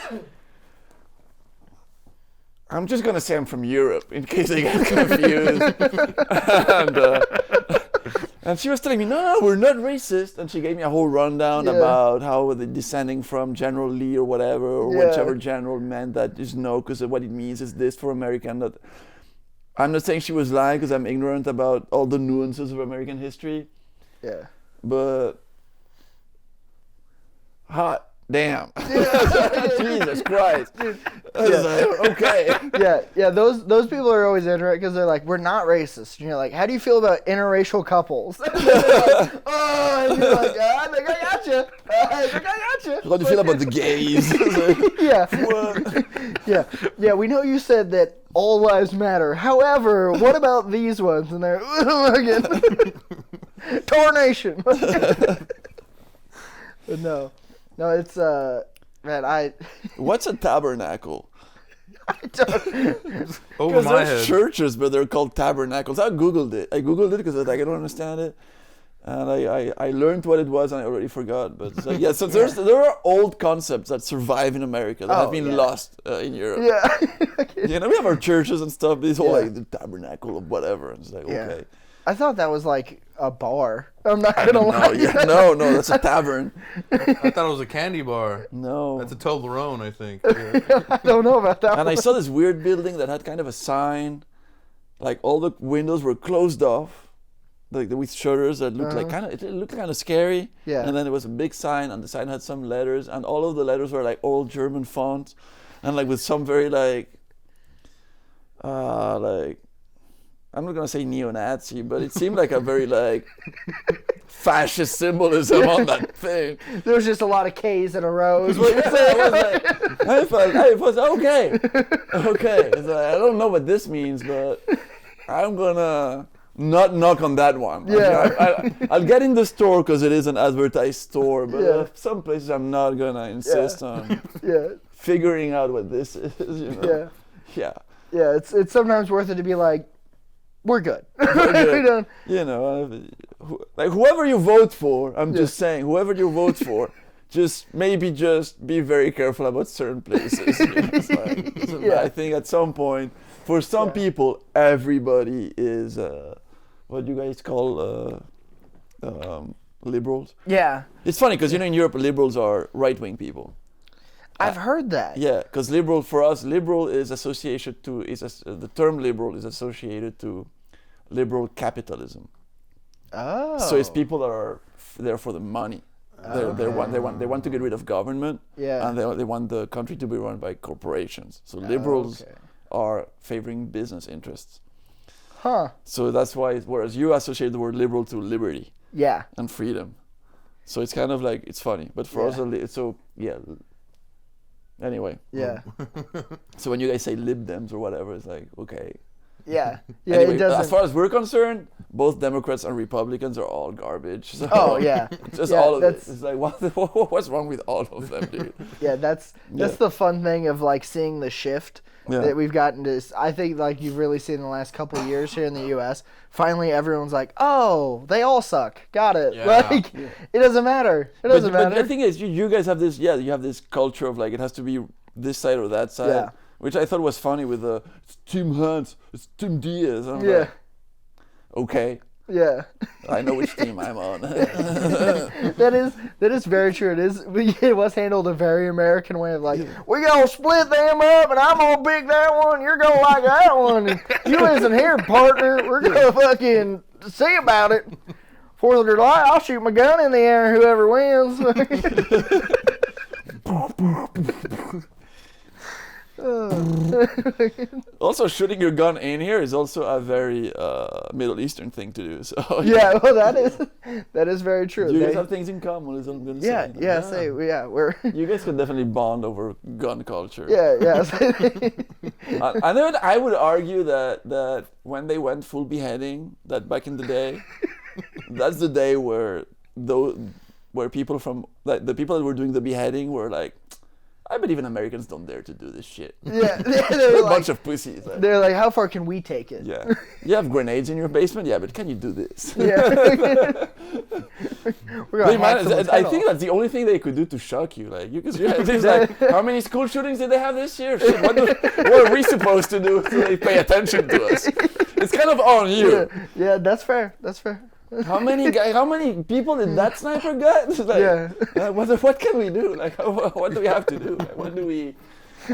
I'm just gonna say I'm from Europe in case I get confused. And she was telling me, no, we're not racist. And she gave me a whole rundown about how they're descending from General Lee or whatever, or whichever general meant that is no, because what it means is this for America. And that. I'm not saying she was lying because I'm ignorant about all the nuances of American history. Yeah. But hot damn. Jesus Christ. Okay. Yeah. Those people are always interested because they're like, we're not racist. And you're like, how do you feel about interracial couples? And you're like, I think I gotcha. How do you feel about the gays? Yeah. We know you said that all lives matter. However, what about these ones? And they're Tornation. But no, it's man, What's a tabernacle? I don't. Over Because my there's head. churches, but they're called tabernacles. I googled it because I don't understand it, and I learned what it was and I already forgot. But it's like, so there are old concepts that survive in America that have been lost in Europe. Yeah. You know, we have our churches and stuff. This whole like the tabernacle of whatever. And it's like okay. I thought that was like a bar. I'm not gonna lie. No, that's a tavern. I thought it was a candy bar. No. That's a Toblerone, I think. I don't know about that. And I saw this weird building that had kind of a sign, like all the windows were closed off, like with shutters that looked like it looked kind of scary. Yeah. And then there was a big sign, and the sign had some letters, and all of the letters were like old German font, and like with some very like I'm not gonna say neo-Nazi, but it seemed like a very like fascist symbolism on that thing. There was just a lot of K's in a row. Is what you're saying. I was okay. It's like, I don't know what this means, but I'm gonna not knock on that one. Yeah. I'll get in the store because it is an advertised store, but some places I'm not gonna insist on figuring out what this is. You know? Yeah. It's sometimes worth it to be like, we're good. You know, like whoever you vote for, I'm just saying, whoever you vote for, just be very careful about certain places. You know, I think at some point, for some people, everybody is what do you guys call liberals? Yeah. It's funny because in Europe, liberals are right-wing people. I've heard that. Yeah, because liberal for us, liberal is associated to the term liberal is associated to liberal capitalism. Oh. So it's people that are there for the money. They want to get rid of government. Yeah. And they want the country to be run by corporations. So liberals are favoring business interests. Huh. So that's why, whereas you associate the word liberal to liberty. Yeah. And freedom. So it's kind of like it's funny, but for us, Anyway. Yeah. So when you guys say lib dems or whatever, it's like, okay. Yeah. Anyway, as far as we're concerned, both Democrats and Republicans are all garbage. So Oh yeah, just yeah, all of it. that's- It's like what's wrong with all of them, dude? Yeah, that's the fun thing of like seeing the shift that we've gotten to. I think like you've really seen in the last couple of years here in the U.S. Finally, everyone's like, "Oh, they all suck. Got it." Yeah. Like it doesn't matter. It doesn't But matter. the thing is, you guys have this. Yeah, you have this culture of like it has to be this side or that side, Yeah. which I thought was funny with the it's Tim Hunt, it's Tim Diaz. And I'm Yeah. like, okay, Yeah. I know which team I'm on. That is very true. It was handled a very American way of like, we gonna split them up, and I'm gonna pick that one. You're gonna like that one. And you listen here, partner. We're gonna fucking see about it. 4th of July, I'll shoot my gun in the air. Whoever wins. Also, shooting your gun in here is also a very Middle Eastern thing to do. So Yeah, well, that is very true. you guys They- have things in common. Is what I'm gonna yeah, say. yeah, say, we're. You guys could definitely bond over gun culture. Yeah. I would argue that when they went full beheading, that back in the day, that's the day where people from like the people that were doing the beheading were like, I bet even Americans don't dare to do this shit. Yeah, They're they're a like, bunch of pussies. Like, they're like, how far can we take it? yeah, you have grenades in your basement. Yeah, but can you do this? Yeah. We're They gonna hack someone's I head think off. that's the only thing they could do to shock you. Like, it's like, how many school shootings did they have this year? Shit, what are we supposed to do so they pay attention to us? It's kind of on you. Yeah, that's fair. That's fair. How many people did that sniper get? It's like, Yeah. what can we do? Like, what do we have to do? Like, what do we?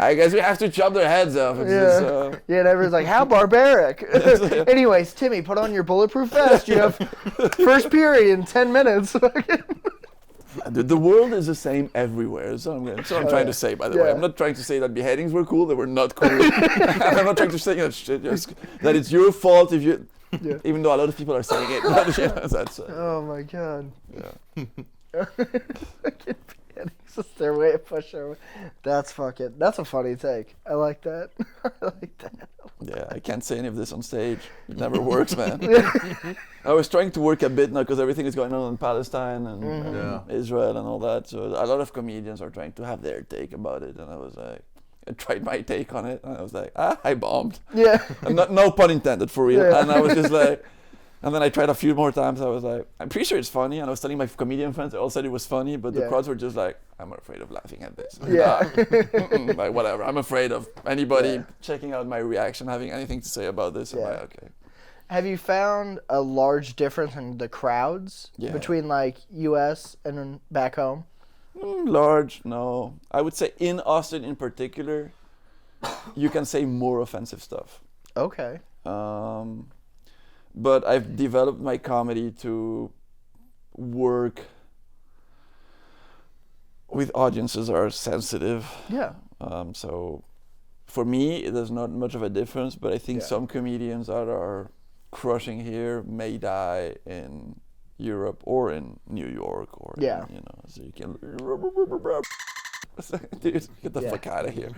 I guess we have to chop their heads off. It's Yeah. just, Yeah, and everyone's like, how barbaric. Anyways, Timmy, put on your bulletproof vest. You have first period in 10 minutes. the world is the same everywhere. So I'm trying to say, by the way. Yeah. I'm not trying to say that beheadings were cool. They were not cool. I'm not trying to say that it's your fault if you. Yeah. Even though a lot of people are saying it. But, that's, Oh my god. yeah. It's their way of pushing. That's a funny take. I like that. I like that. Yeah, I can't say any of this on stage. It never works, man. I was trying to work a bit now because everything is going on in Palestine and Israel and all that. So a lot of comedians are trying to have their take about it. And I was like, I tried my take on it. And I was like, I bombed. Yeah. And no pun intended, for real. Yeah. And I was just like, and then I tried a few more times. I was like, I'm pretty sure it's funny. And I was telling my comedian friends, they all said it was funny. But the Yeah. crowds were just like, I'm afraid of laughing at this. Yeah. Like, whatever. I'm afraid of anybody checking out my reaction, having anything to say about this. I'm Yeah. like, okay. Have you found a large difference in the crowds between like U.S. and then back home? Large, no. I would say in Austin in particular, you can say more offensive stuff. Okay. But I've developed my comedy to work with audiences that are sensitive. Yeah. So for me, there's not much of a difference, but I think Yeah. some comedians that are crushing here may die in Europe or in New York or so you can dude, get the fuck out of here.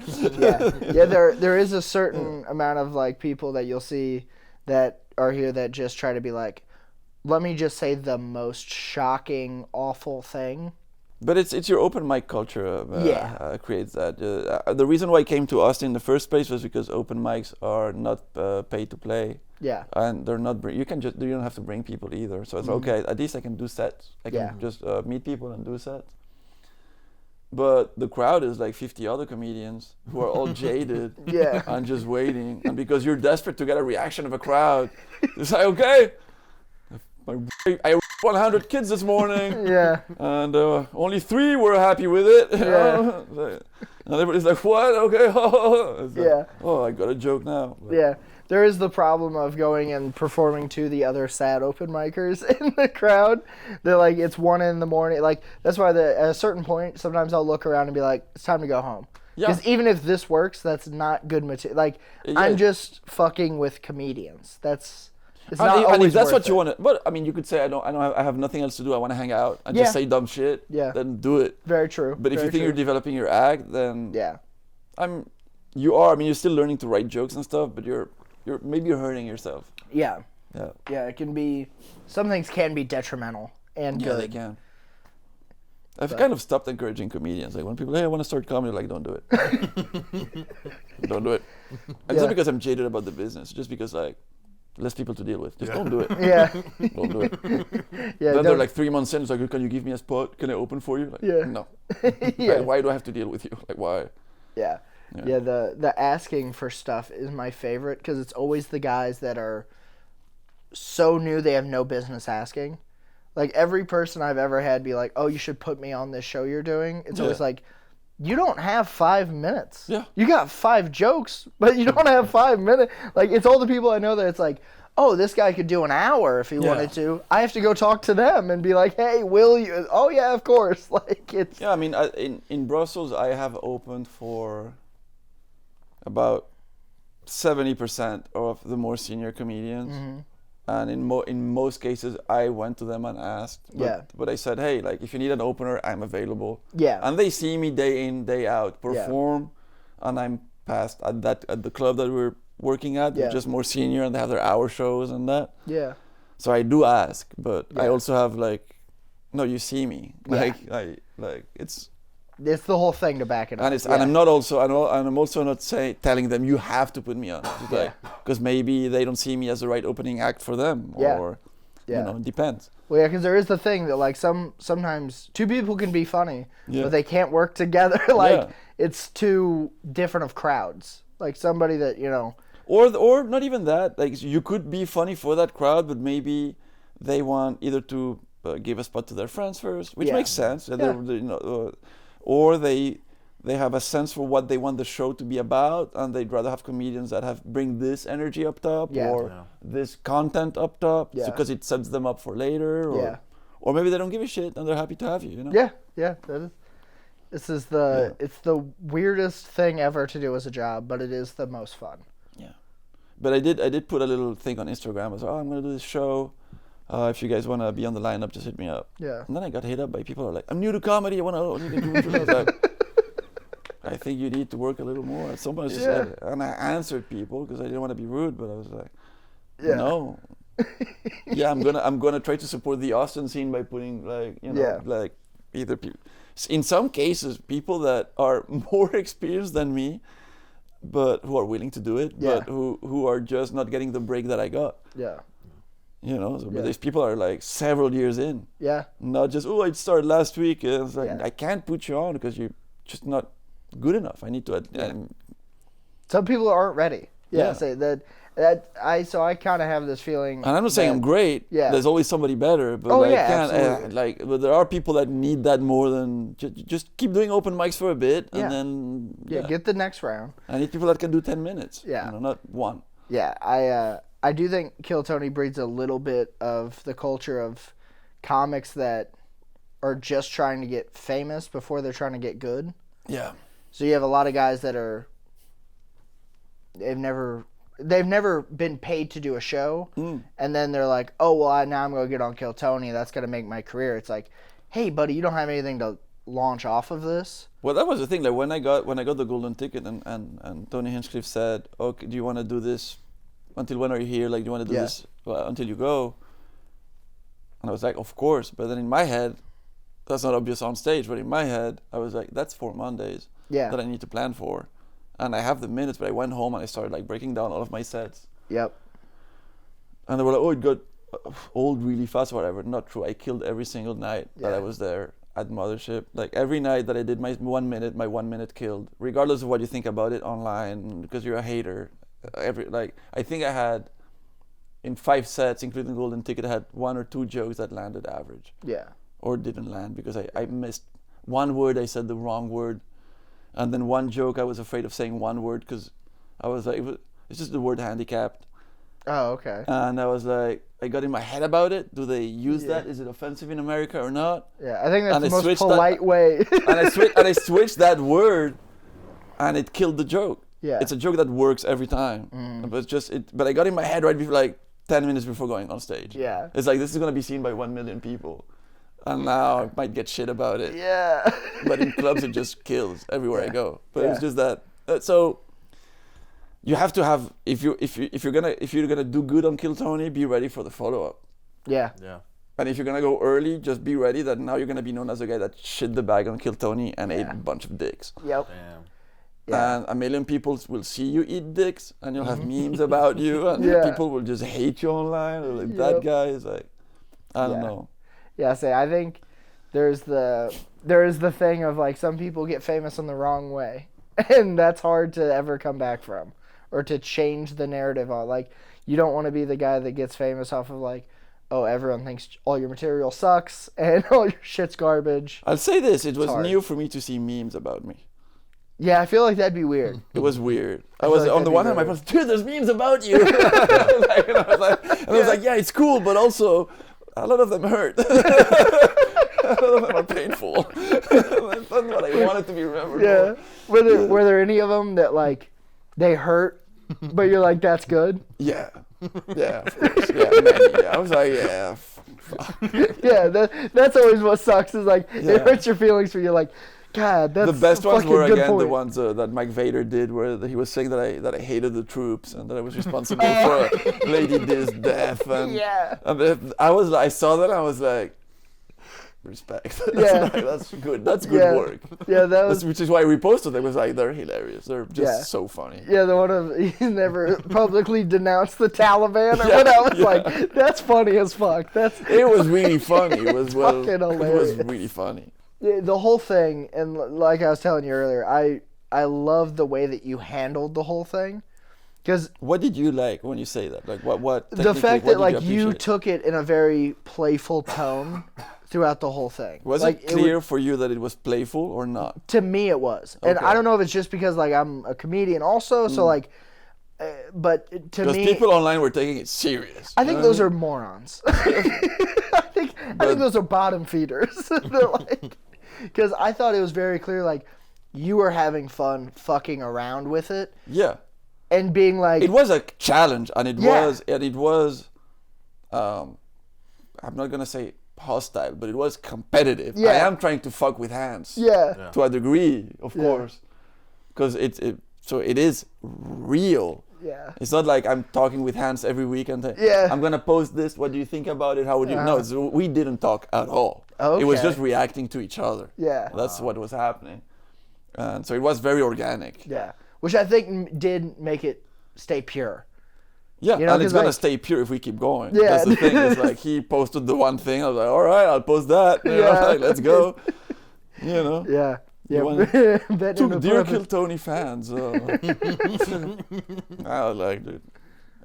There is a certain amount of like people that you'll see that are here that just try to be like, let me just say the most shocking, awful thing. But it's your open mic culture creates that. The reason why I came to Austin in the first place was because open mics are not pay to play. Yeah. And they're not. You don't have to bring people either. So it's okay. At least I can do sets. I can just meet people and do sets. But the crowd is like 50 other comedians who are all jaded and just waiting. And because you're desperate to get a reaction of a crowd, it's like, okay, I 100 kids this morning. Yeah. And only 3 were happy with it. And everybody's like, what? Okay. It's like, oh, I got a joke now. But Yeah. There is the problem of going and performing to the other sad open micers in the crowd. They're like, it's 1 a.m. Like, that's why at a certain point, sometimes I'll look around and be like, it's time to go home. Because even if this works, that's not good material. Like, I'm just fucking with comedians. It's not always that's worth what you it. want to. But I mean, you could say I have nothing else to do. I want to hang out and just say dumb shit. Yeah. Then do it. Very true. But if you think you're developing your act, then you're still learning to write jokes and stuff. But you're hurting yourself. Yeah. Yeah. Yeah, it can be. Some things can be detrimental and Yeah, good. they can. I've kind of stopped encouraging comedians. Like when people, hey, I want to start comedy, like don't do it. Don't do it. And it's not because I'm jaded about the business, just because like less people to deal with. Just don't do it. Yeah. Don't do it. Yeah. Then they're like 3 months in, it's like, can you give me a spot? Can I open for you? Like, no. Yeah. Like, why do I have to deal with you? Like, why? Yeah. Yeah, the asking for stuff is my favorite because it's always the guys that are so new they have no business asking. Like every person I've ever had be like, "Oh, you should put me on this show you're doing." It's always like, "You don't have 5 minutes. Yeah. You got 5 jokes, but you don't have 5 minutes." Like it's all the people I know that it's like, "Oh, this guy could do an hour if he wanted to." I have to go talk to them and be like, "Hey, will you?" "Oh yeah, of course." Like it's. Yeah, I mean, in Brussels, I have opened for about 70% of the more senior comedians. Mm-hmm. And in most cases, I went to them and asked. But I said, hey, like if you need an opener, I'm available. Yeah. And they see me day in, day out perform, and I'm passed at the club that we're working at. They're just more senior and they have their hour shows and that. Yeah. So I do ask, but I also have like, no, you see me. Like it's the whole thing to back it up. And I'm not also and I'm also not telling them you have to put me on, because maybe they don't see me as the right opening act for them, or you know, it depends. Well, yeah, because there is the thing that like sometimes two people can be funny, but they can't work together. Like it's too different of crowds. Like somebody that or not even that. Like you could be funny for that crowd, but maybe they want either to give a spot to their friends first, which makes sense. Or they have a sense for what they want the show to be about, and they'd rather have comedians that bring this energy up top or this content up top, because it sets them up for later. Or maybe they don't give a shit and they're happy to have you. You know? Yeah. That is. This is it's the weirdest thing ever to do as a job, but it is the most fun. Yeah, but I did put a little thing on Instagram. I was like, I'm gonna do this show. If you guys want to be on the lineup, just hit me up. Yeah. And then I got hit up by people who are like, I'm new to comedy. I want to do it. I was like, I think you need to work a little more. Someone just said, and I answered people because I didn't want to be rude, but I was like, no. I'm gonna try to support the Austin scene by putting like either people. In some cases, people that are more experienced than me, but who are willing to do it, but who are just not getting the break that I got. Yeah. You know, but these people are like several years in. Yeah. Not just, I started last week. It's like, I can't put you on because you're just not good enough. I need to. Some people aren't ready. Say that. I kind of have this feeling. And I'm not saying I'm great. Yeah. There's always somebody better. But absolutely. But there are people that need that more than just keep doing open mics for a bit and then. Get the next round. I need people that can do 10 minutes. Yeah. Not one. Yeah. I do think Kill Tony breeds a little bit of the culture of comics that are just trying to get famous before they're trying to get good. Yeah. So you have a lot of guys that they've never been paid to do a show, and then they're like, oh well, now I'm gonna get on Kill Tony. That's gonna make my career. It's like, hey buddy, you don't have anything to launch off of this. Well, that was the thing. Like when I got the golden ticket, and Tony Hinchcliffe said, okay, do you want to do this? Until when are you here? Like, do you want to do this until you go? And I was like, of course. But then in my head, that's not obvious on stage, but in my head, I was like, that's 4 Mondays that I need to plan for. And I have the minutes, but I went home and I started like breaking down all of my sets. Yep. And they were like, oh, it got old really fast or whatever. Not true. I killed every single night that I was there at Mothership. Like every night that I did my 1 minute killed, regardless of what you think about it online, because you're a hater. I think I had in 5 sets, including the golden ticket, I had 1 or 2 jokes that landed average. Yeah. Or didn't land because I missed one word. I said the wrong word, and then one joke I was afraid of saying one word because I was like, it's just the word handicapped. Oh, okay. And I was like, I got in my head about it. Do they use that? Is it offensive in America or not? Yeah, I think that's the most polite way. and I switched that word, and it killed the joke. Yeah. It's a joke that works every time. But I got in my head right before, like 10 minutes before going on stage. Yeah. It's like, this is going to be seen by 1 million people. And now I might get shit about it. Yeah. But in clubs, it just kills everywhere I go. But it's just that. So you have to have if you're gonna do good on Kill Tony, be ready for the follow up. Yeah. Yeah. And if you're gonna go early, just be ready that now you're gonna be known as a guy that shit the bag on Kill Tony and ate a bunch of dicks. Yep. Damn. Yeah. And a million people will see you eat dicks, and you'll have memes about you, and people will just hate you online. Or like that guy is like, I don't know. Yeah, I think there is the thing of like some people get famous in the wrong way, and that's hard to ever come back from, or to change the narrative on. Like, you don't want to be the guy that gets famous off of like, oh, everyone thinks all your material sucks and all your shit's garbage. I'll say this: it was new for me to see memes about me. Yeah, I feel like that'd be weird. It was weird. I was like on the one hand, my friend, dude, there's memes about you. I was like, yeah, it's cool, but also a lot of them hurt. A lot of them are painful. That's not what I wanted to be remembered for. Were there any of them that like they hurt, but you're like, that's good? Yeah. Yeah, of course. Yeah, many. Yeah. I was like, yeah, fuck. Yeah, that's always what sucks is like, it hurts your feelings when you're like, God, that's the best ones were again point. the ones that Mike Vader did, where he was saying that I hated the troops and that I was responsible for Lady Diz death. And, and I saw that and I was like, respect. That's good. That's good work. Yeah, that was. Which is why I reposted. It was like they're hilarious. They're just so funny. Yeah, the one of he never publicly denounced the Taliban or what. I was like, that's funny as fuck. It was really funny. It was fucking hilarious. It was really funny. The whole thing, and like I was telling you earlier, I love the way that you handled the whole thing. Because what did you like when you say that? Like what? The fact that like you took it in a very playful tone throughout the whole thing. Was like, it clear for you that it was playful or not? To me, it was, and I don't know if it's just because like I'm a comedian also, so like. But to me, because people online were taking it serious. I think those are morons. I think those are bottom feeders. Because I thought it was very clear, like you were having fun fucking around with it. Yeah. And being like, it was a challenge, and it was. I'm not gonna say hostile, but it was competitive. Yeah. I am trying to fuck with hands. Yeah. To a degree, of course, because so it is real. Yeah. It's not like I'm talking with Hans every week and I'm gonna post this. What do you think about it? How would you? No, we didn't talk at all. Okay. It was just reacting to each other. Yeah. That's what was happening, and so it was very organic. Yeah, which I think did make it stay pure. Yeah, you know, and it's gonna like, stay pure if we keep going. Yeah. That's the thing. It's like he posted the one thing. I was like, all right, I'll post that. You know, like, let's go. You know. Yeah. Yeah, to dear Kill Tony fans, I was like, dude,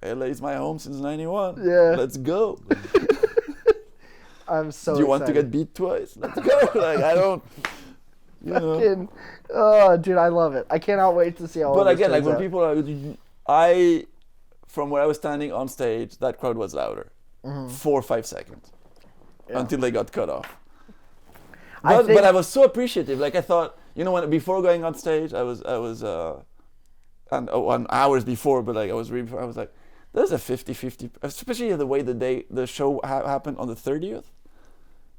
LA's my home since '91. Yeah, let's go. I'm so. Do you want to get beat twice? Let's go. Like I don't. You know. Oh, dude, I love it. I cannot wait to see how. But again, like when people are, from where I was standing on stage, that crowd was louder, 4 or 5 seconds, until they got cut off. But I was so appreciative. Like I thought, before going on stage, I was hours before, but like I was like, there's a 50-50, especially the way the show happened on the 30th,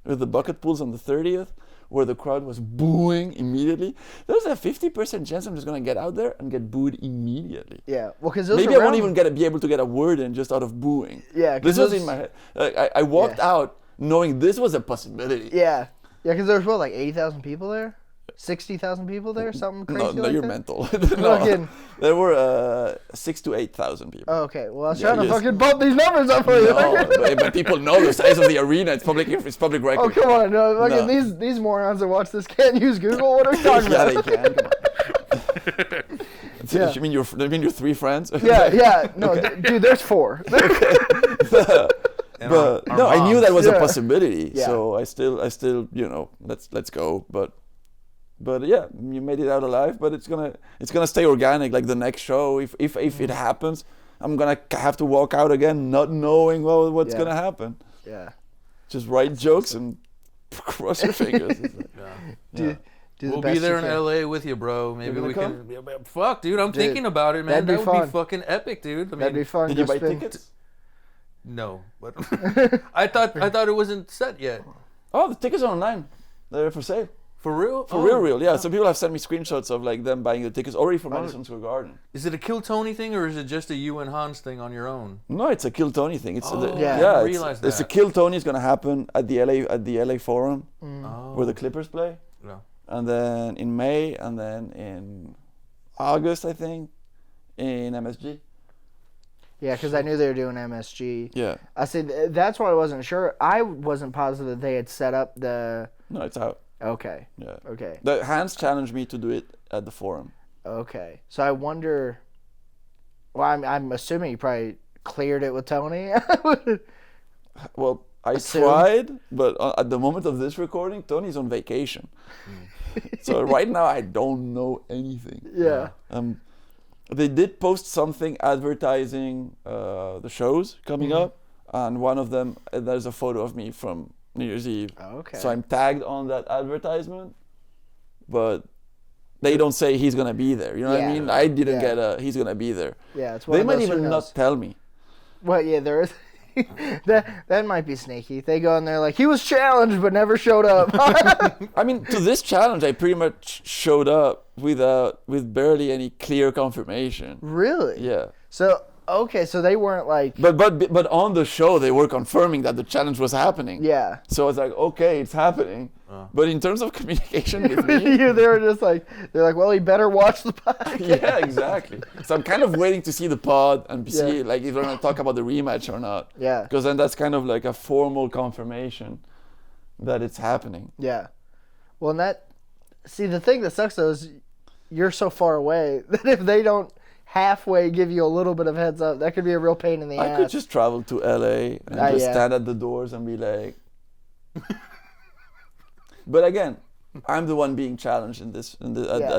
with the bucket pools on the 30th, where the crowd was booing immediately. There's a 50% chance I'm just gonna get out there and get booed immediately. Yeah, well, because maybe I won't even be able to get a word in just out of booing. Yeah, this was in my head. Like, I walked out knowing this was a possibility. Yeah. Yeah, because there was, like 80,000 people there? 60,000 people there? Something crazy No, like you're that? mental. No, there were 6,000 to 8,000 people. Oh, okay. Well, I was trying to fucking bump these numbers up for you. No, but people know the size of the arena. It's public record. Oh, come on. No. These morons that watch this can't use Google. What are we talking about? Yeah, they can. You mean your 3 friends? Yeah. No, dude, there's 4. But no, I knew that was a possibility. Yeah. So I still, let's go. But yeah, you made it out alive. But it's gonna stay organic. Like the next show, if it happens, I'm gonna have to walk out again, not knowing what's gonna happen. Yeah. Just write jokes and cross your fingers. We'll be there in LA with you, bro. Maybe we can. Fuck, dude, I'm thinking about it, man. That would be fucking epic, dude. That'd be fun. Did you buy tickets? No, but I thought it wasn't set yet. Oh, the tickets are online. They're for sale. For real? For real, yeah. Some people have sent me screenshots of like them buying the tickets already for Madison Square Garden. Is it a Kill Tony thing, or is it just a you and Hans thing on your own? No, it's a Kill Tony thing. It's I didn't realize that. It's a Kill Tony is going to happen at the LA Forum, where the Clippers play. Yeah. And then in May, and then in August, I think, in MSG. Yeah, because I knew they were doing MSG. Yeah. I said that's why I wasn't sure. I wasn't positive that they had set up the. No, it's out. Okay. Yeah. Okay. The Hans challenged me to do it at the Forum. Okay. So I wonder. Well, I'm assuming you probably cleared it with Tony. Well, I Assume. tried, but at the moment of this recording, Tony's on vacation. So right now, I don't know anything. Yeah. They did post something advertising the shows coming up, and one of them, there's a photo of me from New Year's Eve. Okay. So I'm tagged on that advertisement, but they don't say he's gonna be there. You know what I Yeah. mean? I didn't Yeah. get a he's gonna be there. Yeah, it's one They of might those, who even knows? not tell me. Well, yeah, there is. that might be sneaky. They go in there like he was challenged but never showed up. I mean, to this challenge, I pretty much showed up with barely any clear confirmation. Really? Yeah. So okay, so they weren't like. But on the show, they were confirming that the challenge was happening. Yeah. So it's like, okay, it's happening. But in terms of communication with me, They were just like, they're like, well, he better watch the podcast. yeah, exactly. So I'm kind of waiting to see the pod and see Yeah. like if they're gonna talk about the rematch or not. Yeah. Because then that's kind of like a formal confirmation that it's happening. Yeah. Well, and that. See, the thing that sucks though is you're so far away that if they don't halfway give you a little bit of heads up, that could be a real pain in the ass. I could just travel to LA and just stand at the doors and be like. But again, I'm the one being challenged at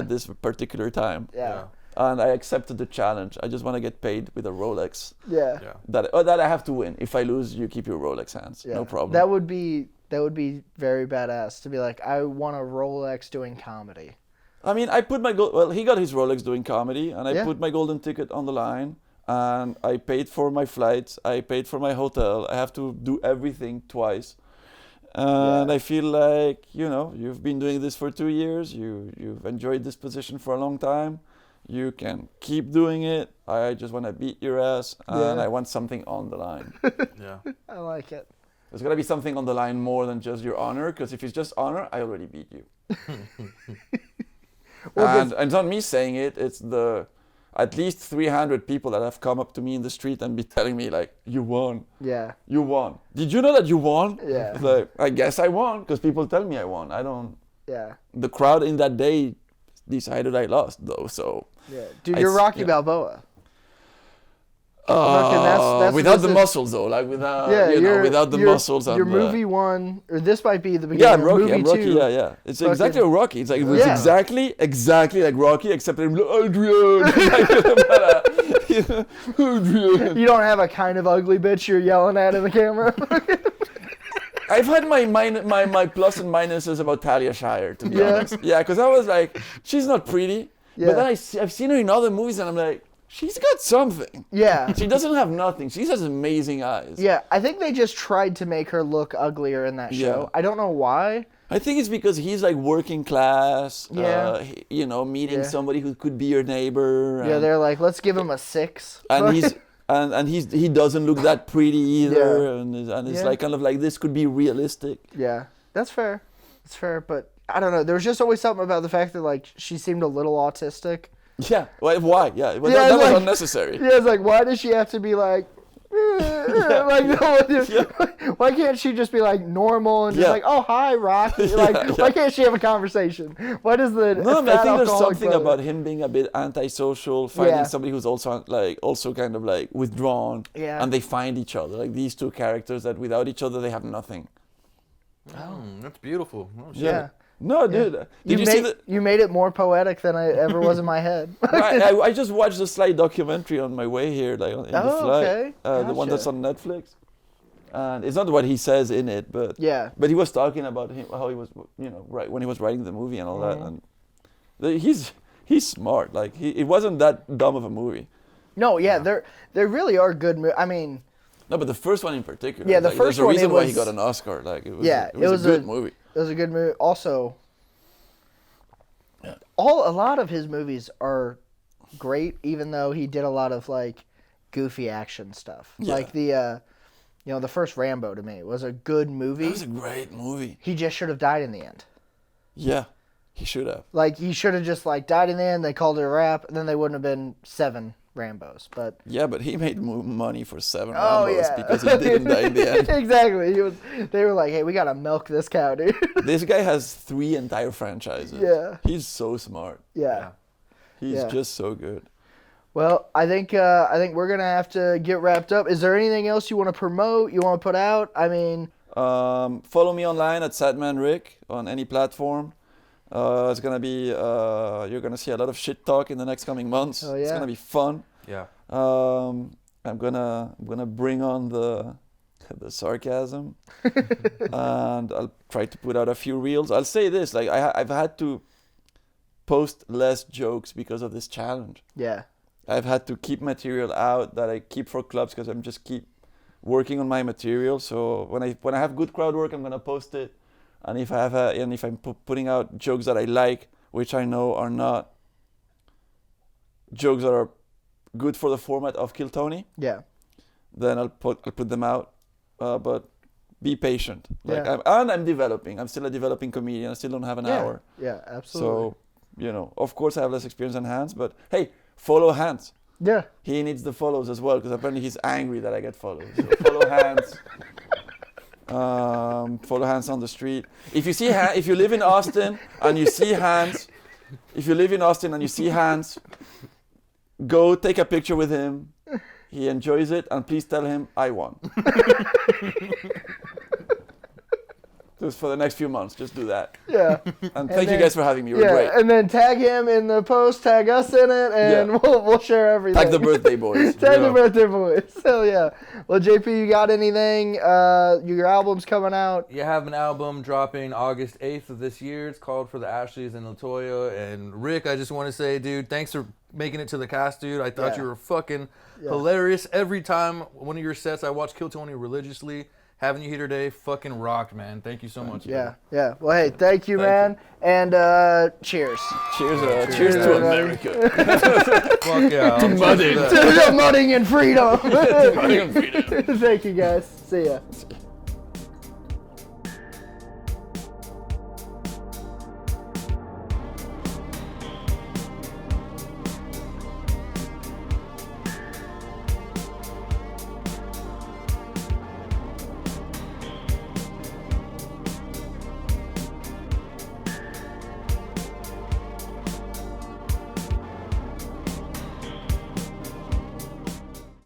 this particular time. Yeah. And I accepted the challenge. I just want to get paid with a Rolex. Yeah. That I have to win. If I lose, you keep your Rolex hands. Yeah. No problem. That would be very badass to be like, I want a Rolex doing comedy. I mean, I put my he got his Rolex doing comedy, and I Yeah. put my golden ticket on the line, and I paid for my flights. I paid for my hotel. I have to do everything twice. And I feel like, you've been doing this for 2 years. You've enjoyed this position for a long time. You can keep doing it. I just want to beat your ass, and I want something on the line. Yeah. I like it. There's got to be something on the line more than just your honor, because if it's just honor, I already beat you. And it's not me saying it. It's the at least 300 people that have come up to me in the street and be telling me like, you won. Yeah. You won. Did you know that you won? Yeah. It's like, I guess I won because people tell me I won. I don't. Yeah. The crowd in that day decided I lost though. So. Yeah. Dude, you're Rocky Balboa. Without the muscles though, like without without the muscles. Your movie one, or this might be the beginning. Yeah, of Rocky. I'm Rocky. two. Yeah. It's exactly a Rocky. It's like it was Yeah. exactly like Rocky, except I'm like, Adrian. Adrian. You don't have a kind of ugly bitch you're yelling at in the camera. I've had my plus and minuses about Talia Shire, to be Yeah. honest. Yeah, because I was like, she's not pretty, Yeah. but then I've seen her in other movies, and I'm like, she's got something. Yeah. She doesn't have nothing. She has amazing eyes. Yeah, I think they just tried to make her look uglier in that show. Yeah. I don't know why. I think it's because he's like working class, Yeah. meeting Yeah. somebody who could be your neighbor. Yeah, they're like, let's give him a 6. And he doesn't look that pretty either, Yeah. and it's Yeah. like kind of like this could be realistic. Yeah, that's fair. That's fair, but I don't know. There was just always something about the fact that like she seemed a little autistic. Yeah, why? Yeah, well, Yeah, that was like- unnecessary. Yeah, it's like, why does she have to be like, like, why can't she just be like normal and just Yeah. like, oh hi, Rocky? Like, why can't she have a conversation? Why does the No, but I fat think there's alcoholic something brother- about him being a bit antisocial, finding Yeah. somebody who's also kind of like withdrawn, Yeah. and they find each other. Like these two characters that without each other they have nothing. That's beautiful. Oh, shit. Yeah. No, dude. Did you see the? You made it more poetic than I ever was in my head. I just watched the Sly documentary on my way here, like in the flight. Okay. The one that's on Netflix. And it's not what he says in it, but Yeah. But he was talking about how he was, right when he was writing the movie and all that, and he's smart. Like it wasn't that dumb of a movie. No, yeah, they really are good. I mean, No, but the first one in particular. Yeah, the like, first there's a one, reason it why he was- got an Oscar. Like it was, Yeah, it was a good movie. it was a good movie. Also, A lot of his movies are great, even though he did a lot of like goofy action stuff. Yeah. Like the the first Rambo to me was a good movie. That was a great movie. He just should have died in the end. Yeah, he should have. Like he should have just like died in the end. They called it a wrap, and then they wouldn't have been 7 Rambos. But Yeah, but he made money for 7 oh Rambos yeah, because he didn't die in the end. Exactly. They were like, hey, we gotta milk this cow, dude. This guy has 3 entire franchises. Yeah. He's so smart. Yeah. He's just so good. Well, I think we're gonna have to get wrapped up. Is there anything else you want to promote? You want to put out? I mean, follow me online at SadmanRick on any platform. It's gonna be you're gonna see a lot of shit talk in the next coming months. Oh, yeah. It's gonna be fun. Yeah. I'm gonna bring on the sarcasm, and I'll try to put out a few reels. I'll say this: like I've had to post less jokes because of this challenge. yeah. I've had to keep material out that I keep for clubs because I'm just keep working on my material. So when I have good crowd work, I'm gonna post it. And if I'm putting out jokes that I like, which I know are not jokes that are good for the format of Kill Tony, Yeah. then I'll put them out. But be patient. Like Yeah. I'm developing. I'm still a developing comedian. I still don't have an hour. Yeah, absolutely. So of course I have less experience than Hans, but hey, follow Hans. Yeah. He needs the follows as well because apparently he's angry that I get follows. So follow Hans. Follow Hans on the street. If you live in Austin and you see Hans, go take a picture with him. He enjoys it, and please tell him I won. Just for the next few months, just do that. Yeah. And thank you guys for having me. You were great. And then tag him in the post, tag us in it, and we'll share everything. Tag the birthday boys. Tag the birthday boys. Hell yeah. Well, JP, you got anything? Your album's coming out. You have an album dropping August 8th of this year. It's called For the Ashleys and Latoya. And Rick, I just want to say, dude, thanks for making it to the cast, dude. I thought you were fucking hilarious. Every time one of your sets, I watch Kill Tony religiously. Having you here today fucking rocked, man. Thank you so much. Yeah. Well, hey, thank you, man. And cheers. Cheers to America. Fuck yeah. To mudding. To mudding and freedom. Mudding and freedom. Thank you, guys. See ya.